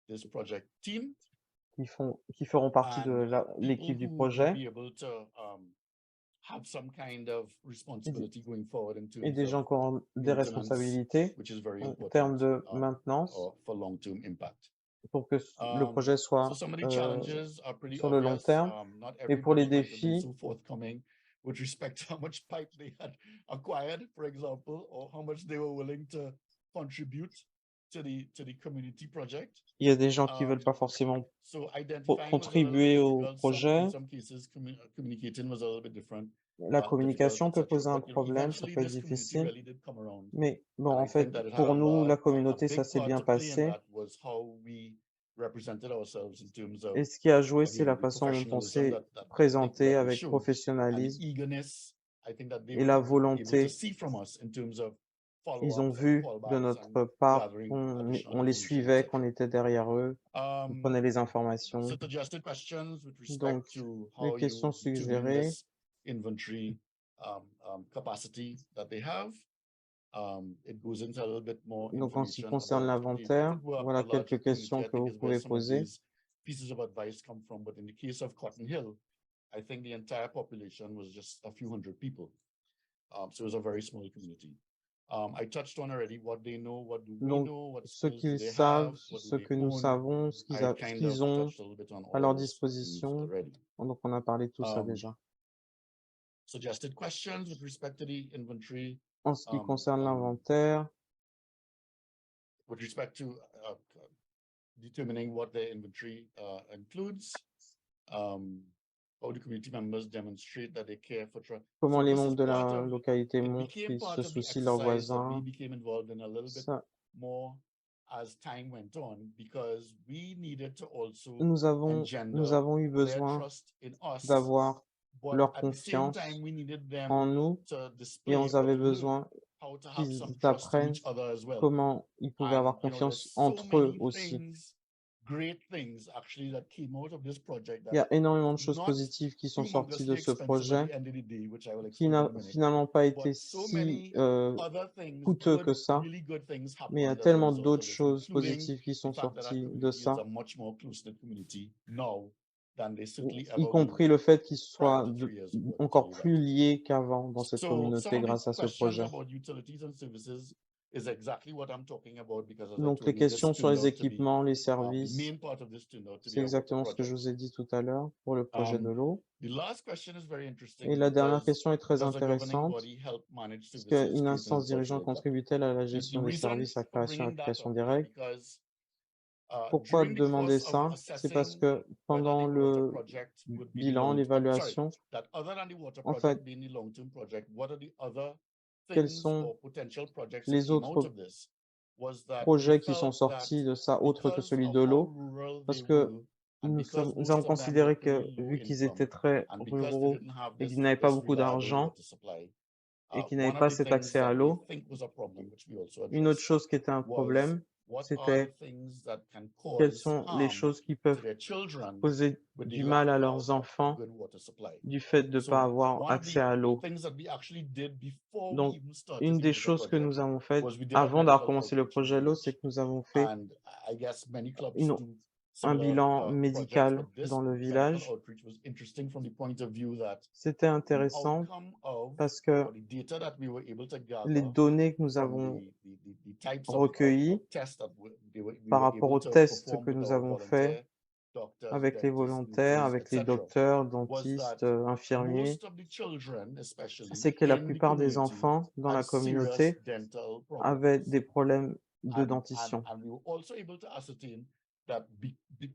this project team, qui feront partie de and people l'équipe du who would projet, be able to have some kind of responsibility going forward in et terms des gens of qui auront des maintenance, responsabilités which is very en important termes de maintenance for long-term impact. pour que le projet So soit some of the challenges are pretty sur le long obvious. terme. Not Et pour les everybody might have been défis, so forthcoming with respect to how much pipe they had acquired, for example, or how much they were willing to contribute to the community project. il y a des gens qui veulent pas forcément So identifying was a little bit contribuer au difficult. projet. In some cases, communicating was a little bit different. La communication peut Difficult, poser un etc. But, you know, problème, ça eventually peut être this community difficile. really did come around. Mais bon, And en I fait, think that it had pour nous, la a communauté, ça big s'est part bien to play in passé. that was how we represented ourselves in terms of, Et ce qui a joué, c'est again, la the façon dont on professionalism s'est présenté that we avec showed, and the professionnalisme eagerness, I think that they et were la able to volonté. see from us in terms of Ils ont follow-ups and vu de callbacks and notre part gathering qu'on additional les information, suivait, etc. qu'on était derrière eux, on prenait les informations. Suggested questions with respect Donc, to les how questions you determine suggérées, this inventory capacity that they have. It goes into a little bit more donc en ce qui information concerne about l'inventaire, if it were voilà a larger quelques questions community, I que think vous is where pouvez some of poser. these pieces of advice come from. But in the case of Cotton Hill, I think the entire population was just a few hundred people. So it was a very small community. I touched on already what they know, what do we Donc, know, what ce skills do qu'ils they savent, have, what ce do they que nous own. savons, ce I kind of qu'ils ont touched a little bit on à all leur those things disposition. already. Donc, on a parlé de tout ça déjà. Suggested questions with respect to the inventory. En ce qui concerne l'inventaire, With respect to determining what the inventory includes, how the community members demonstrate that they care for. comment So les this is membres de part la of, localité it montrent became qu'ils part se of the soucient de leurs exercise that we voisins. became involved in a little bit Ça, more as time went on, because we needed to also nous avons eu their besoin trust in us, d'avoir but leur at the same confiance time we needed en them nous to et display on or avait to learn besoin how to have qu'ils some trust in apprennent each other as well. comment ils pouvaient avoir And you know, confiance there's so entre eux many aussi. things, great things actually that came out of this project Il y that a énormément de choses not positives qui sont sorties de humongously ce expensive at projet, the end of the day, which I will qui explain n'a in a minute. finalement pas été But so si many other things, coûteux que good, ça, really good things mais il y a happened as a tellement result d'autres of this, choses including positives qui the sont fact that our sorties de community is ça, a much more close-knit community now than they certainly y ever compris were le fait qu'ils prior soient to 3 years ago. I can tell encore you that. plus liés qu'avant dans cette So some communauté of grâce the à ce questions projet. about utilities and services is exactly what I'm talking about, because as I Donc les told you, this questions sur turned les out to be équipements, les the services, main part of this turned out to be c'est a water exactement ce que je project. vous ai dit tout à l'heure pour le projet de l'eau. The last question is very Et interesting la dernière because question est très does a governing intéressante. body help manage Est-ce services, qu'une create instance inequality dirigeante like that? contribue-t-elle à la The gestion des reason services, à la for création et bringing that application up des is règles? because Pourquoi during the demander course of ça? C'est parce assessing que pendant whether the water le project would be the bilan, long, l'évaluation, that other than the water en project fait, being the long-term project, what are the other quels things sont or potential projects that les came out autres of this? Was that we projets qui sont felt that sortis de ça, autres que because celui of de how l'eau? rural Parce they que were, and because nous avons most of them were considéré que, pretty low vu qu'ils income, étaient très and because they ruraux didn't have et this, qu'ils n'avaient pas this beaucoup reliable d'argent water supply, et qu'ils n'avaient one of pas the cet things accès à that we l'eau, think was a problem, which we also une autre addressed, chose qui était un was problème, what are the c'était things that can quelles cause sont les harm choses qui to peuvent their children causer with the du lack mal à of leurs a enfants good water supply. du fait de ne pas So avoir one of accès à the l'eau. things that we actually did before we Donc, even started une the des water choses que project nous avons faites was we did a avant d'avoir medical commencé le outreach in the projet l'eau, c'est village. que nous avons fait And I guess many clubs une, do un similar bilan projects, médical but this dans le medical village. outreach was interesting from the point of view that C'était the intéressant outcome of parce que or the data that we were able to les gather données que nous from avons the types of recueillies tests that we par were rapport able aux to tests perform que with nous our avons faits doctors, avec les dentists, volontaires, nurses, avec les etc., docteurs, was dentistes, that infirmiers, most of the children, especially c'est que la in the plupart des community, enfants dans la had serious communauté dental avaient problems. des problèmes de dentition. And we were also able to ascertain that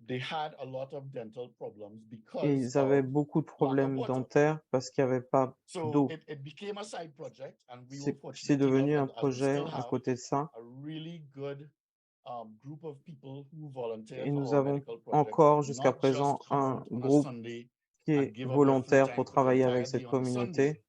they had a lot of dental problems Et because ils avaient of beaucoup de lack of problèmes water. dentaires parce qu'il n'y avait pas So d'eau. it became a side project, and we were C'est fortunate devenu enough un that as we projet still à have côté de ça. a really good group of people who volunteer Et for nous our avons medical projects, encore jusqu'à not just présent come un out on a groupe Sunday qui and est give up their free volontaire time pour for the travailler entire avec cette day on a Sunday. communauté.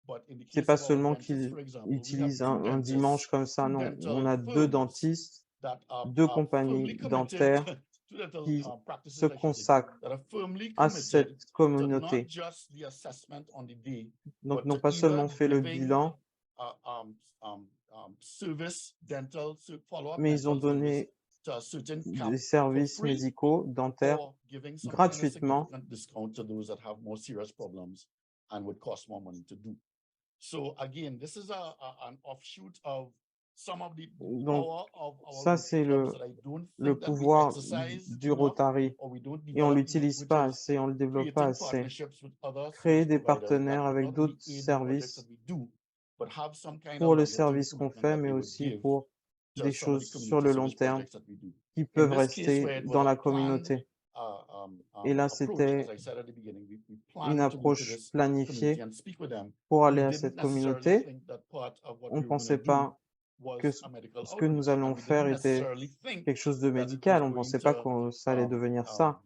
But in the C'est case pas of our seulement dentists, qu'ils for example, we have utilisent two un dimanche dentists, comme ça, two non. On dental a deux firms dentistes, that deux are compagnies firmly committed dentaires to dental qui practices, se I should say, consacrent that are firmly à committed cette to not communauté. just the assessment on the day, Donc, but non to pas either seulement fait le giving bilan, service, dental, follow-up mais ils ont dental service donné to a certain des camp for services free, médicaux dentaires or giving some kind of gratuitement. significant discount to those that have more serious problems and would cost more money to do. So again, this is an offshoot of some of the Donc, power of our ça, Rotary c'est clubs that I don't le think that we pouvoir exercise du enough Rotary. or we don't Et on develop enough, l'utilise which pas is assez, on le développe pas creating assez. partnerships with other Créer service des providers that partenaires would avec not d'autres only aid in the projects services that we do, but have some kind pour of le longer-term service qu'on commitment fait, that mais they would aussi give pour to des some of the choses sur community le long service terme projects that we do. qui In peuvent this case, where rester it was dans a la planned communauté. Et là, approach, as c'était I said at the beginning, we une planned to go to approche this community planifiée and speak with them. pour We aller à didn't cette necessarily communauté. think that part of what On ne we were going pensait to do pas que was a medical ce que nous outreach, and allions we faire didn't était necessarily think quelque chose de that it was médical. On ne going pensait pas to que ça allait devenir ça.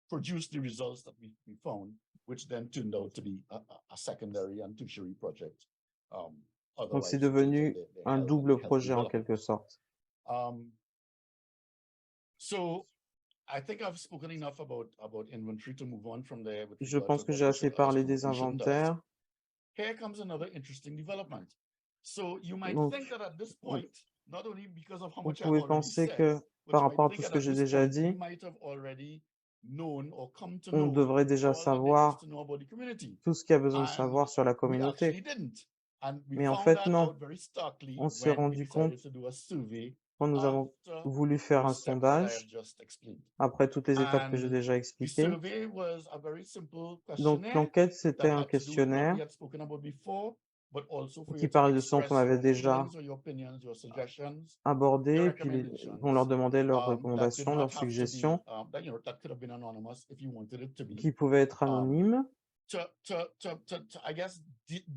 produce the results that we found, which then turned out to be a secondary and tertiary project. Donc, c'est devenu un double projet en quelque sorte. So I think I've spoken enough about inventory to move on from there. Je pense que j'ai assez parlé des inventaires. Here comes another interesting development. So you might Donc, think that at this point, not only because of how vous much I've pouvez already penser said, que but par you rapport à might tout think ce that que at j'ai this déjà point, we dit, might have already known or come to on know devrait déjà all that there is savoir to know about the community. tout ce qu'il y a besoin de And savoir sur la we communauté. actually didn't. And we Mais en found fait, that non. out very starkly On s'est when we rendu compte decided to do a survey quand nous avons after voulu faire un those steps that I have sondage, just explained. après toutes les étapes que j'ai And déjà the expliquées. survey was a very simple Donc, questionnaire l'enquête, c'était that un had to do with what questionnaire we had spoken about before, but also for qui you to parlait de ce qu'on express avait your déjà feelings or your opinions, your suggestions, your abordé, et puis recommendations. on leur demandait leurs That did recommandations, not leurs have to be, suggestions, that, you know, that could have been anonymous if you wanted it to be. qui pouvaient être anonymes To I guess,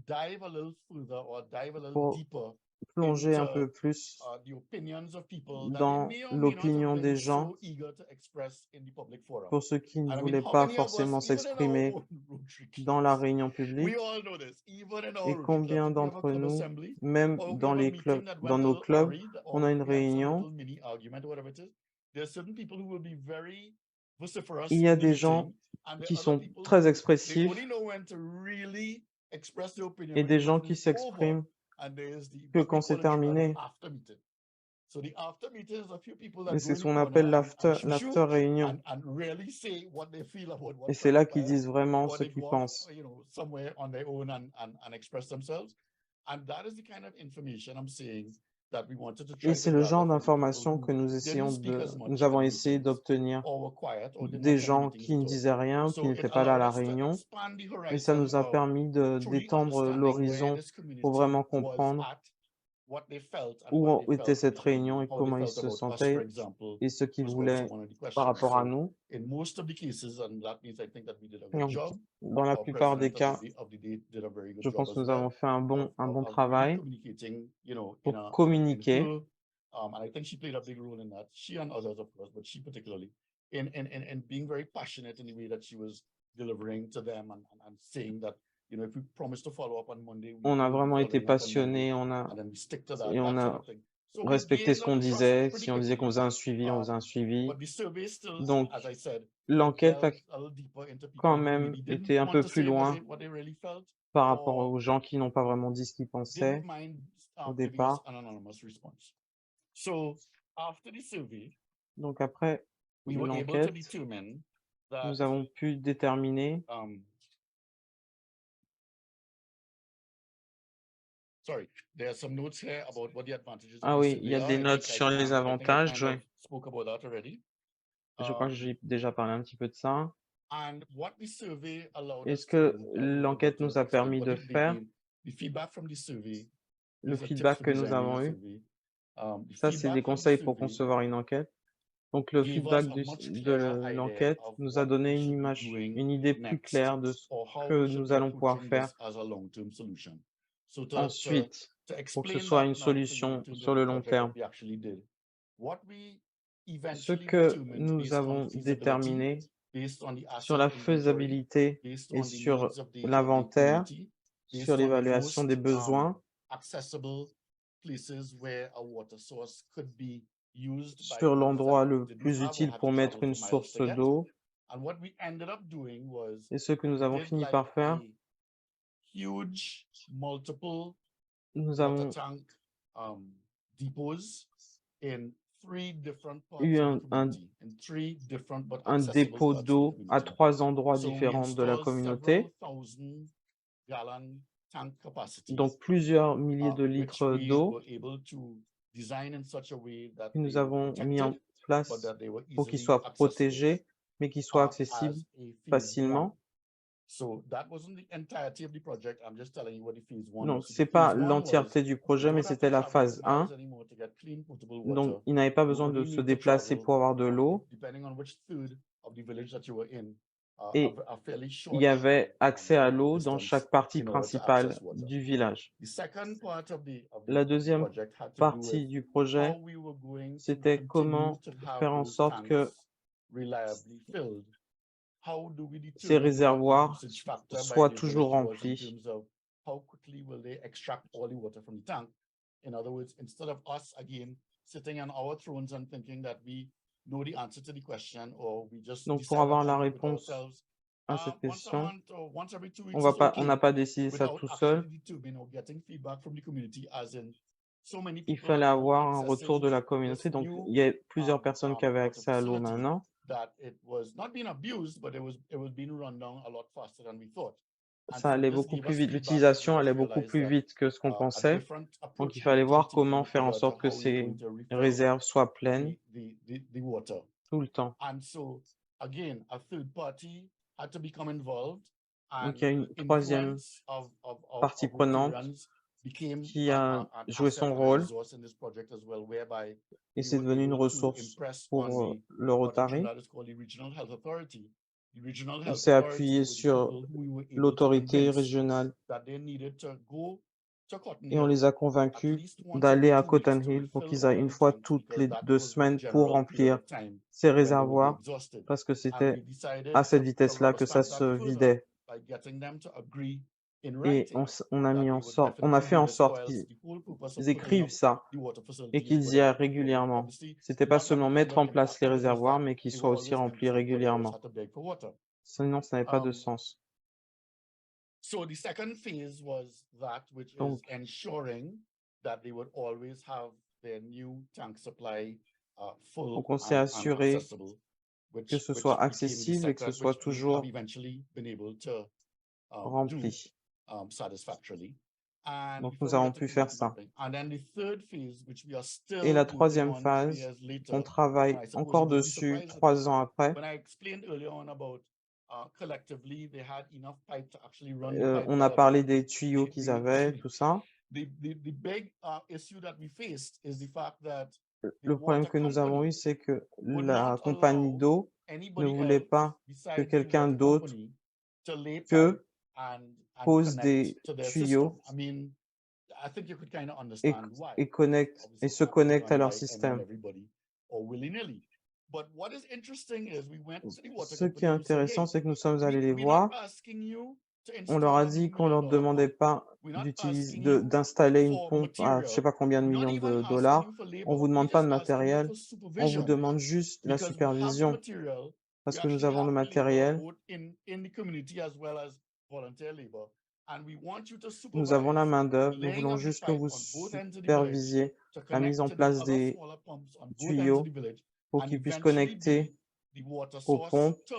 dive a little further or dive a little pour deeper plonger un into peu plus the opinions of people that they dans may or may not have l'opinion been des gens, so eager to express in the public forum. pour ceux qui ne And I mean, voulaient how pas many of us, forcément even in our s'exprimer own Rotary dans la clubs, réunion we publique. all know this, even in our Et Rotary combien clubs, if we have a d'entre club nous, assembly, même or we dans have a les meeting clubs, that dans went a nos little clubs, awry, on a une or we had some réunion, little mini argument or whatever it is, there are certain people who will be very vociferous il y a in the des gens meeting, and there qui are other sont people très who they expressifs only know when to really express their opinion et when des the gens meeting qui is over, s'expriment and there's que what we quand c'est call in Trinidad the terminé. after meeting. So the after meeting is a few people Et that c'est go ce in the qu'on corner appelle and shoo l'after réunion. and really say what they feel about Et what c'est là qu'ils transpired, disent vraiment or ce they qu'ils go off, pensent. you know, somewhere on their own and express themselves. And that is the kind of information I'm saying that we wanted to Et try c'est to le gather genre from the people d'informations que who nous didn't essayons speak as much nous at avons essayé meetings, d'obtenir or were quiet, or didn't des attend gens meetings qui at ne all. disaient rien, qui So n'étaient it pas là à allowed la us to réunion. expand the Et ça horizon nous a of permis truly d'étendre understanding where l'horizon this pour community vraiment was comprendre at, what they felt, and où what they était felt, cette réunion et how they comment ils felt se about us, for sentaient example, et ce qu'ils was also voulaient one of the par questions. rapport à So nous. in most of the cases, and that means I think that we did a good Donc, job, dans la our plupart des president cas, of the day did a very good je job pense as que nous well avons fait un bon of really travail communicating, you know, pour in communiquer. her, and I think she played a big role in that. She and others, of course, but she particularly in being very passionate in the way that she was delivering to them and saying that, you know, if we promise to follow up on Monday, we On a will be vraiment été following up on Monday, passionnés, and then we stick to that, et on that sort a of thing. So we respecté gained ce qu'on that trust disait. pretty Si on disait qu'on quickly. faisait un suivi, on faisait un suivi. But the survey still, Donc, as I said, l'enquête a delves a little deeper into people quand who même maybe été didn't un want peu to plus say loin what they really felt, par rapport or aux gens qui n'ont pas vraiment dit ce qu'ils didn't pensaient mind au giving us départ. an anonymous response. So after the survey, Donc après we une were able to enquête, determine that nous avons pu déterminer, sorry, there are some notes here about what the advantages ah of the oui, il y survey a are. des I notes think sur les I think I avantages, kind ouais. of spoke about that already. Je crois que j'ai déjà parlé un petit peu de ça. And what the survey allowed Et us ce to que do, I'll go a l'enquête bit nous a explain permis what de faire, the feedback from the survey, le these are tips feedback for que nous designing a avons eu, survey. The ça c'est des feedback from the conseils pour survey concevoir une enquête. Donc le gave us feedback a much de clearer idea l'enquête of nous a what donné we une should be image, doing une idée plus next, claire de ce or how que we should nous be allons pouvoir approaching faire this as a long-term solution. So ensuite to pour que ce explain soit that une now for you in solution terms sur of the le long project, what terme. we actually did. What we Ce eventually que determined nous based on avons feasibility, déterminé based on the sur asset la inventory, faisabilité based et on the sur needs of the l'inventaire, community, sur based on the l'évaluation des most besoins, accessible places where a water source could be used by sur those l'endroit that le didn't plus have or utile had pour to mettre travel une for miles source to get. d'eau. And what we ended up doing was Et ce que nous we avons did fini like par faire, a huge multiple nous water avons tank depots in 3 different parts eu of the community, in 3 different but un accessible dépôt parts of the d'eau à community. 3 endroits So we différents de la installed several communauté, thousand gallon tank capacities, donc plusieurs milliers de which litres we d'eau were able to design in such a way that que nous they were avons mis en protected, but place that they were pour qu'ils easily soient accessible protégés, mais qu'ils soient accessibles as a phase 1. facilement. So that wasn't the entirety of the project. I'm just telling you what the phase 1 Non, was. So c'est the pas phase 1 was l'entièreté du you projet, mais don't have to c'était la travel phase 1. miles anymore to get clean potable Donc, water. il n'avait pas You besoin de only se need to déplacer travel pour avoir de from, l'eau. depending on which third of the village that you were in, Et a fairly il short y avait accès à l'eau dans distance chaque partie in order to principale access water. du village. The second part of La the deuxième project had to do partie with du projet, how we were going to c'était continue comment to have faire en those sorte que tanks reliably filled. How do we ces determine what the réservoirs usage factor by soient the toujours village was in remplis. terms of how quickly will they extract all the water from the tank? In other words, instead of us again sitting on our thrones and thinking that we know the answer to the question, or we just Donc, pour decide avoir la upon it with réponse ourselves, à cette once a question, month or once every 2 on weeks va is pas, on n'a okay, pas décidé ça without tout actually seul. determining or getting feedback from the community, as in so many Il people fallait are now avoir un retour de accessing la this communauté. Donc, new il y a plusieurs personnes qui avaient water accès à l'eau facility maintenant. that it was not being abused, but it was being run down a lot faster than we thought. And Ça so allait this beaucoup gave plus us vite. feedback and L'utilisation made us allait beaucoup realize plus that vite que ce qu'on a pensait. different Donc, approach il fallait needed to be voir taken comment with faire en regard to sorte que how we're ces going to refill réserves soient pleines the water. tout le temps. And so again, a third party had to become involved, Donc, and il y a une troisième influence of partie prenante riparians became qui a an joué asset son and a rôle resource in this project as well, whereby et we c'est were devenu une able to ressource impress pour on le the Rotary. that is called the Regional Health Authority. The Regional On Health s'est Authority appuyé were the sur people who we were able to l'autorité convince régionale that they needed to go to Cotton et on Hill les a at convaincus least once d'aller every à 2 weeks Cotton to Hill pour refill qu'ils all aillent of une the fois tanks, toutes because les that 2 was the semaines pour general period remplir of time ces when they would be réservoirs exhausted. parce que And c'était we decided à cette to vitesse-là rubber que ça stamp se that further vidait. by getting them to agree in Et writing on a that mis they en would sorte, on a definitely fait do en this, or sorte else qu'ils the whole purpose of putting écrivent up ça the water et facility is qu'ils for y aillent them. régulièrement. Obviously, C'était we're pas not going to seulement find mettre out en in the place les activities réservoirs, that mais qu'ils they soient were aussi always remplis empty, or they always régulièrement. had to beg for water. Sinon, ça n'avait pas de Um, sens. So the second phase was that which Donc, is ensuring that they would always have their new tank supply full on s'est and assuré accessible, que ce which soit became the accessible et que ce second, soit which we have toujours eventually been able to do rempli. satisfactorily. And Donc, before nous we avons get to pu community faire ça. mapping, and then the third phase, which we are Et still la working troisième on 3 phase, years on later, travaille and I suppose encore you won't be dessus surprised at 3 this. ans après. When I explained earlier on about collectively, they had enough pipe to actually run the pipe On a water. parlé des tuyaux qu'ils avaient, tout ça. The big issue that we faced is the fact that the Le problème water que nous avons company eu, c'est que would la not compagnie allow d'eau ne anybody voulait else pas que besides the quelqu'un water d'autre company to lay pipe que and pose connect des to their tuyaux system. I mean, I think you could kind of et, understand why. et connecte Obviously, et it's se not being connectent à done leur by any and système. everybody or willy-nilly. But what is interesting is we went to the water Ce qui est company and we said, intéressant, hey, c'est que nous sommes allés les we're not voir. asking you to On leur a install a dit new qu'on leur $1 million demandait pump. pas We're not d'utiliser, asking you d'installer une for pompe à je sais material. pas combien de We're not millions even de asking dollars. you for On labor. vous We're demande pas just de asking you matériel. for On vous supervision demande juste la because we have the supervision material. parce We que nous actually avons le have the labor matériel. both in the community as well as volunteer labor. And we want you to Nous avons la supervise main-d'œuvre. Nous laying voulons of the juste que pipe vous on both ends of the village supervisiez to la mise connect en to the place other des smaller pumps on both ends of tuyaux the village pour and qu'ils puissent eventually connecter be aux pompes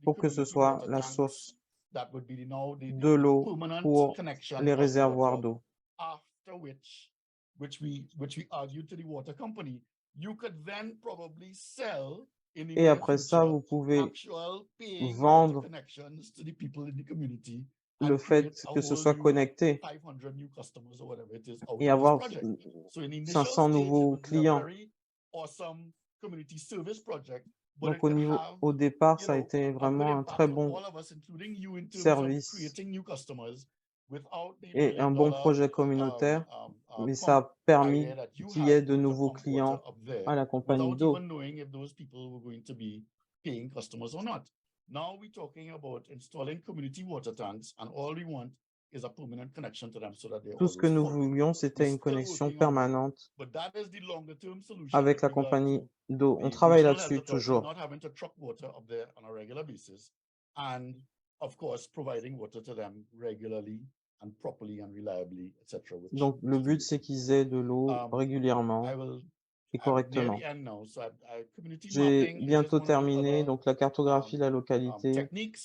pour que ce soit la source de l'eau pour les réservoirs d'eau. After which we argued to the water company, you could then probably sell in the Et near après ça, future vous pouvez actual paying water vendre connections to the people in the community le and fait create a que ce whole soit new connecté 500 new customers or whatever it is out et of this avoir project. So in the initial 500 stage, it nouveaux would be a clients. very awesome community service project, but Donc it could have, au départ, you ça a know, été a good vraiment un très impact on bon all of us, including you, in terms of service creating new customers without the et un bon million-dollar projet communautaire, mais ça a pump permis idea that you qu'il y ait had de to nouveaux pump water clients up there à la compagnie without d'eau. even knowing if those people were going to be paying customers or not. Now we're talking about installing community water tanks, and all we want is a permanent connection to them so that they're Tout ce que always nous full. voulions, We're c'était une still connexion working on that, permanente but that is the longer-term solution avec with la regard compagnie to d'eau. On the travaille regional là-dessus health authority toujours. not having to truck water up there on a regular basis, and of course providing water to them regularly and properly and reliably, etc. Donc le but, c'est qu'ils aient de l'eau régulièrement et I'm near correctement. the end now. So community J'ai mapping is bientôt one of the terminé, other donc la cartographie de la localité, techniques,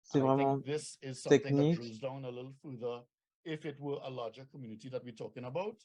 c'est and I vraiment think this is something that technique drills down a little further. If it were a larger community that we're talking about,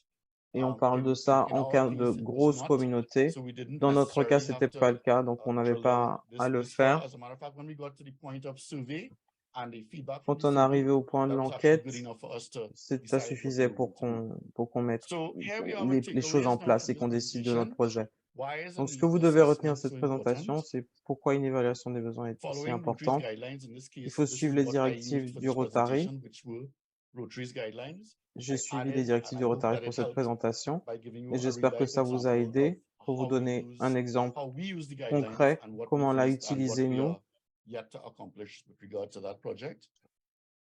et on parle de ça in en our cas de case, it was grosses not. communautés. So we didn't Dans notre cas, necessarily c'était have pas to le cas, donc on n'avait drill down pas à le this far. faire. As a matter of fact, when we got to the point of survey and the feedback from Quand the on est survey, arrivé au point de that was actually l'enquête, good enough for us to ça decide what suffisait we were going to do. pour qu'on mette So here we are with les choses en takeaways now place from et this qu'on décide de notre presentation. projet. Why is a Donc, ce que needs vous devez retenir assessment de cette so important? présentation, c'est pourquoi une évaluation des besoins est si Following Rotary's importante. guidelines, in this Il case, faut this suivre is les what I used directives for du this Rotary. presentation, which were Rotary's guidelines. J'ai I suivi les added, directives and du I hope Rotary that pour it cette helped présentation by giving you et a j'espère que real-life ça vous a example of aidé pour vous how we donner un exemple how we use the guidelines concret, and what we comment on l'a faced and what utilisé we nous. are yet to accomplish with regard to that project.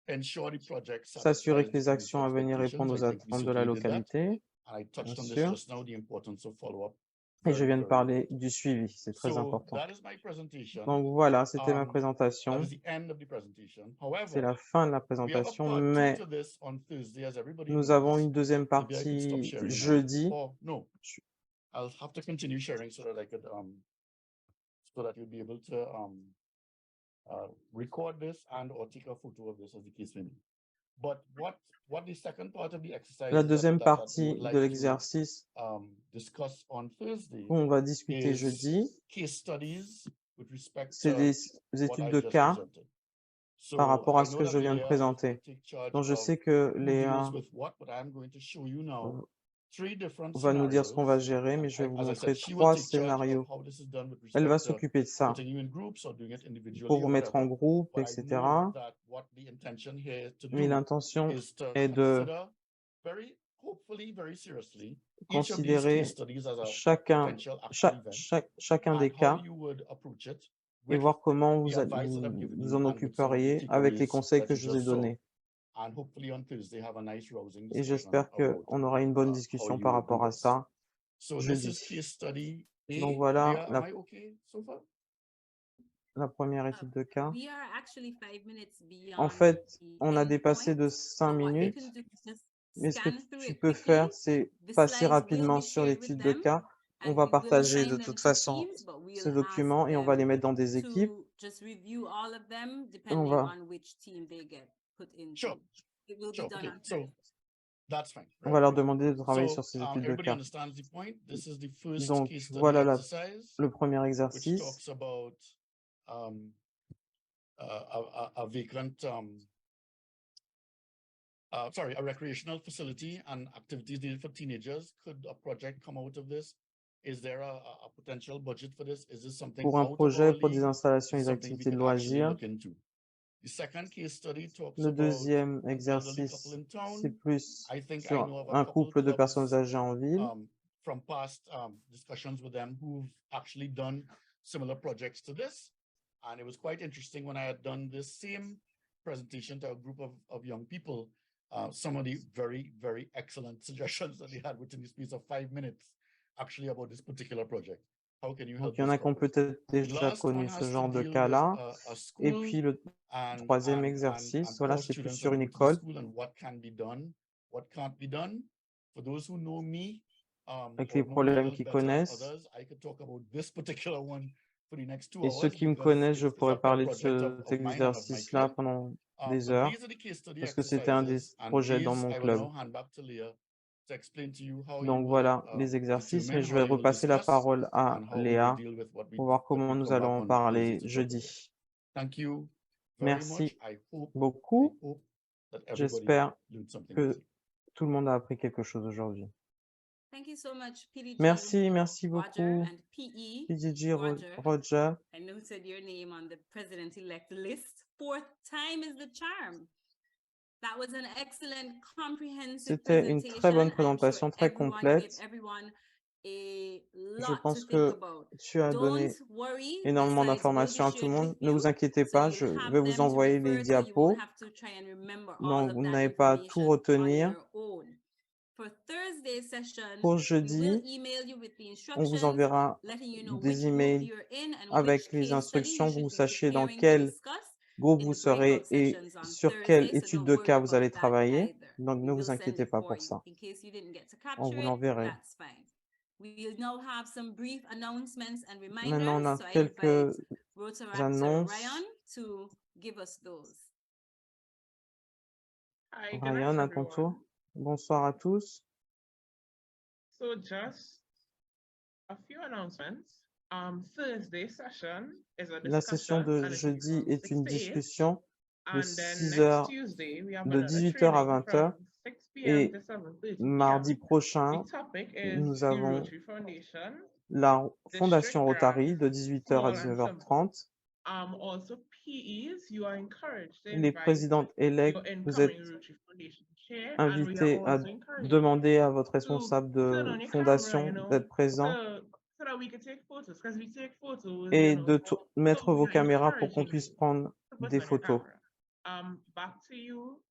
Ensure the project S'assurer satisfies que the les community actions à venir expectations. répondent I aux think we attentes de la certainly did that. localité, And I touched bien on this sûr. just now, the importance of follow-up. Et je Very, viens de very parler important. du suivi, c'est très So important. that is my presentation. Donc voilà, c'était ma That présentation. is the end of the presentation. C'est However, la fin de la we have a présentation, part two mais to this on Thursday, as everybody nous avons knows. une deuxième Maybe I could stop partie sharing now. jeudi. Or no, I'll have to continue sharing so that I could so that you'll be able to record this and or take a photo of this as the case may be. But what the second part of the exercise La that deuxième we partie would de like to l'exercice discuss on Thursday qu'on va discuter is jeudi, case studies with respect c'est to des what études I de just cas presented. par So rapport à I ce know que that je viens de Leah is going to présenter. take charge Donc je of sais que who Léa deals with what, but I'm going to show you now three different va nous dire ce qu'on va scenarios. gérer, mais And je vais vous as I montrer said, she will trois take charge of scénarios. how this is done with Elle va respect to s'occuper de ça putting you in groups or doing it individually pour or vous mettre en whatever. groupe, But I etc. know that what the intention here to Mais do l'intention is to est de consider hopefully very seriously each of these considérer case studies as a chacun, potential actual event chacun des and how cas you would approach it et with voir comment the advice that I've given vous you en and with some of the occuperiez avec les takeaways conseils that que you je vous ai just saw. donnés. And hopefully on Thursday have a nice rousing Et discussion j'espère about qu'on aura une bonne how discussion you par would do rapport à this. ça So this is jeudi. case study Donc A. voilà Leah, am I okay so far? la première étude de cas. We are actually 5 minutes En beyond fait, the on a end dépassé point. de 5 So what you minutes, can do is just mais ce que scan through tu it peux quickly. faire, c'est The passer slides will rapidement be sur shared with l'étude de them, cas. On and va we will partager de assign them toute to façon teams, but we'll ce ask document et on va les them mettre dans des équipes. to just review all of them Et on depending va, on which team they get put into. Sure, It will be sure. done Okay, on so Thursday. that's fine. on Right? va leur demander de travailler So sur ces études de everybody cas. understands the point. This is the first Donc case study voilà exercise, le premier which exercice. talks about a vacant, sorry, a recreational facility and activities needed for teenagers. Could a project come out of this? Is there a potential budget for this? Is this something Pour un out of projet, our pour des league? installations et Is des something we activités de could actually loisirs. look into? The second case study talks Le about deuxième an elderly couple exercice, in c'est town. plus I think I sur know of a un couple couple de clubs personnes âgées en ville. from past discussions with them who've actually done similar projects to this. And it was quite interesting when I had done this same presentation to a group of young people, some of the very, very excellent suggestions that they had within the space of 5 minutes actually about this particular project. How can you help Donc, il y en a this qui ont couple? peut-être The déjà last one connu ce has to genre de deal with cas-là. a Et school puis, le troisième exercice, voilà, poor c'est plus students sur that une go to the école. school and what can be done, what can't be done. For those who know me, Avec or les know me a problèmes little qu'ils better than connaissent. others, I could talk about this particular one for the next 2 Et ceux hours qui me because connaissent, je it's a pourrais pet parler de project cet of mine and of my exercice-là club. pendant des But heures, these are the case study parce que c'était un des exercises, and projets dans these mon I will club. now hand back to Leah to explain to you how you Donc will voilà les exercices, mais determine, je how vais you will repasser la discuss, parole à and how we will Léa deal with what we pour voir comment nous come back allons en on parler Thursday to talk about. jeudi. Thank you very much. Merci I hope beaucoup. that everybody J'espère learned something que today. tout le monde a appris quelque chose aujourd'hui. Thank you so much, PDG Merci Roger beaucoup, and PE PDG Roger. Roger. I noted your name on the president-elect list. 4th time is the charm. That was an excellent, comprehensive C'était une très bonne présentation, très complète. Je pense que tu as donné énormément d'informations à tout le monde. Ne vous inquiétez pas, je vais vous envoyer les diapos. Donc, vous n'avez pas à tout retenir. Pour jeudi, on vous enverra des emails avec les instructions pour que vous sachiez dans quel groupe vous serez et sur quelle étude de cas vous allez travailler. Donc, ne vous inquiétez pas pour ça. On vous l'enverra. Maintenant, on a quelques annonces. Ryan, à ton tour. Bonsoir à tous. So just a few announcements. Thursday session is a La session discussion de and it will be jeudi from est une 6 to 8. discussion de And 6 then heures, next Tuesday, we have de another 18h à training 20h. from 6 p.m. Et to 7:30 mardi p.m. prochain, The topic is nous the avons Rotary Foundation, la Fondation District Rotary Grants, de 18h à small and 19h30. Also PEs, you are encouraged to Les invite présidentes électes, your vous êtes incoming Rotary Foundation chair, and we are invités à also encouraging demander à votre to responsable turn de on your camera, fondation d'être présent so that we can take photos, because we take photos, et de mettre so vos we are caméras pour qu'on encouraging puisse you prendre to put des on your photos. camera. Back to you,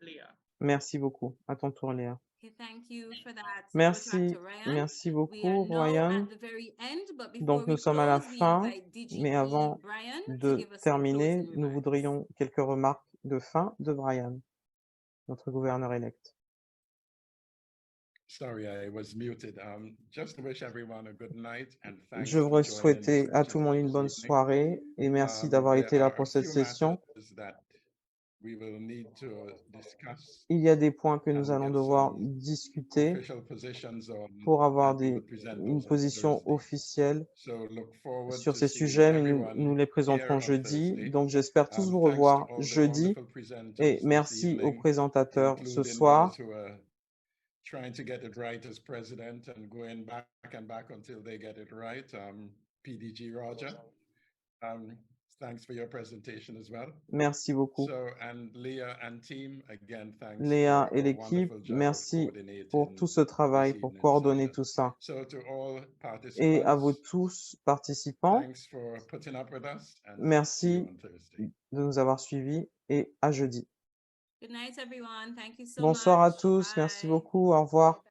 Leah. Merci beaucoup. À ton tour, Léa. Thank you for that. Merci, Ryan. merci We are beaucoup, now Ryan. at the very end, but Donc, before nous we sommes à la close, we fin, invite DGE mais avant Brian to de give us some terminer, closing nous remarks. voudrions quelques remarques de fin de Brian, notre gouverneur élect. Sorry, I was muted. Just to wish everyone a good night and thanks Je for voudrais joining souhaiter the à tout le monde session une this bonne evening. soirée et merci d'avoir There été là are pour a cette few session. matters that we will need to discuss Il y a des points que nous and allons get devoir some discuter official positions on, pour avoir and we will present une those on position Thursday. officielle So look forward sur to ces seeing sujets, mais nous everyone les here présenterons on jeudi. Thursday. Donc, j'espère tous vous Thanks to revoir all the jeudi. wonderful presenters Et this merci aux evening, présentateurs ce including soir. those who are trying to get it right as president and going back and back until they get it right. PDG Roger, thanks for your presentation as well. Merci beaucoup. So, and Leah and team, again, thanks Léa for et a l'équipe, wonderful job of merci pour coordinating tout ce travail, this pour evening's coordonner session. tout ça. So to all Et à vous participants, tous, participants, thanks for putting up with us and see you merci on Thursday. de nous avoir suivis et à jeudi. Good night, everyone. Thank you so Bonsoir à much. tous, merci Bye. beaucoup, au revoir.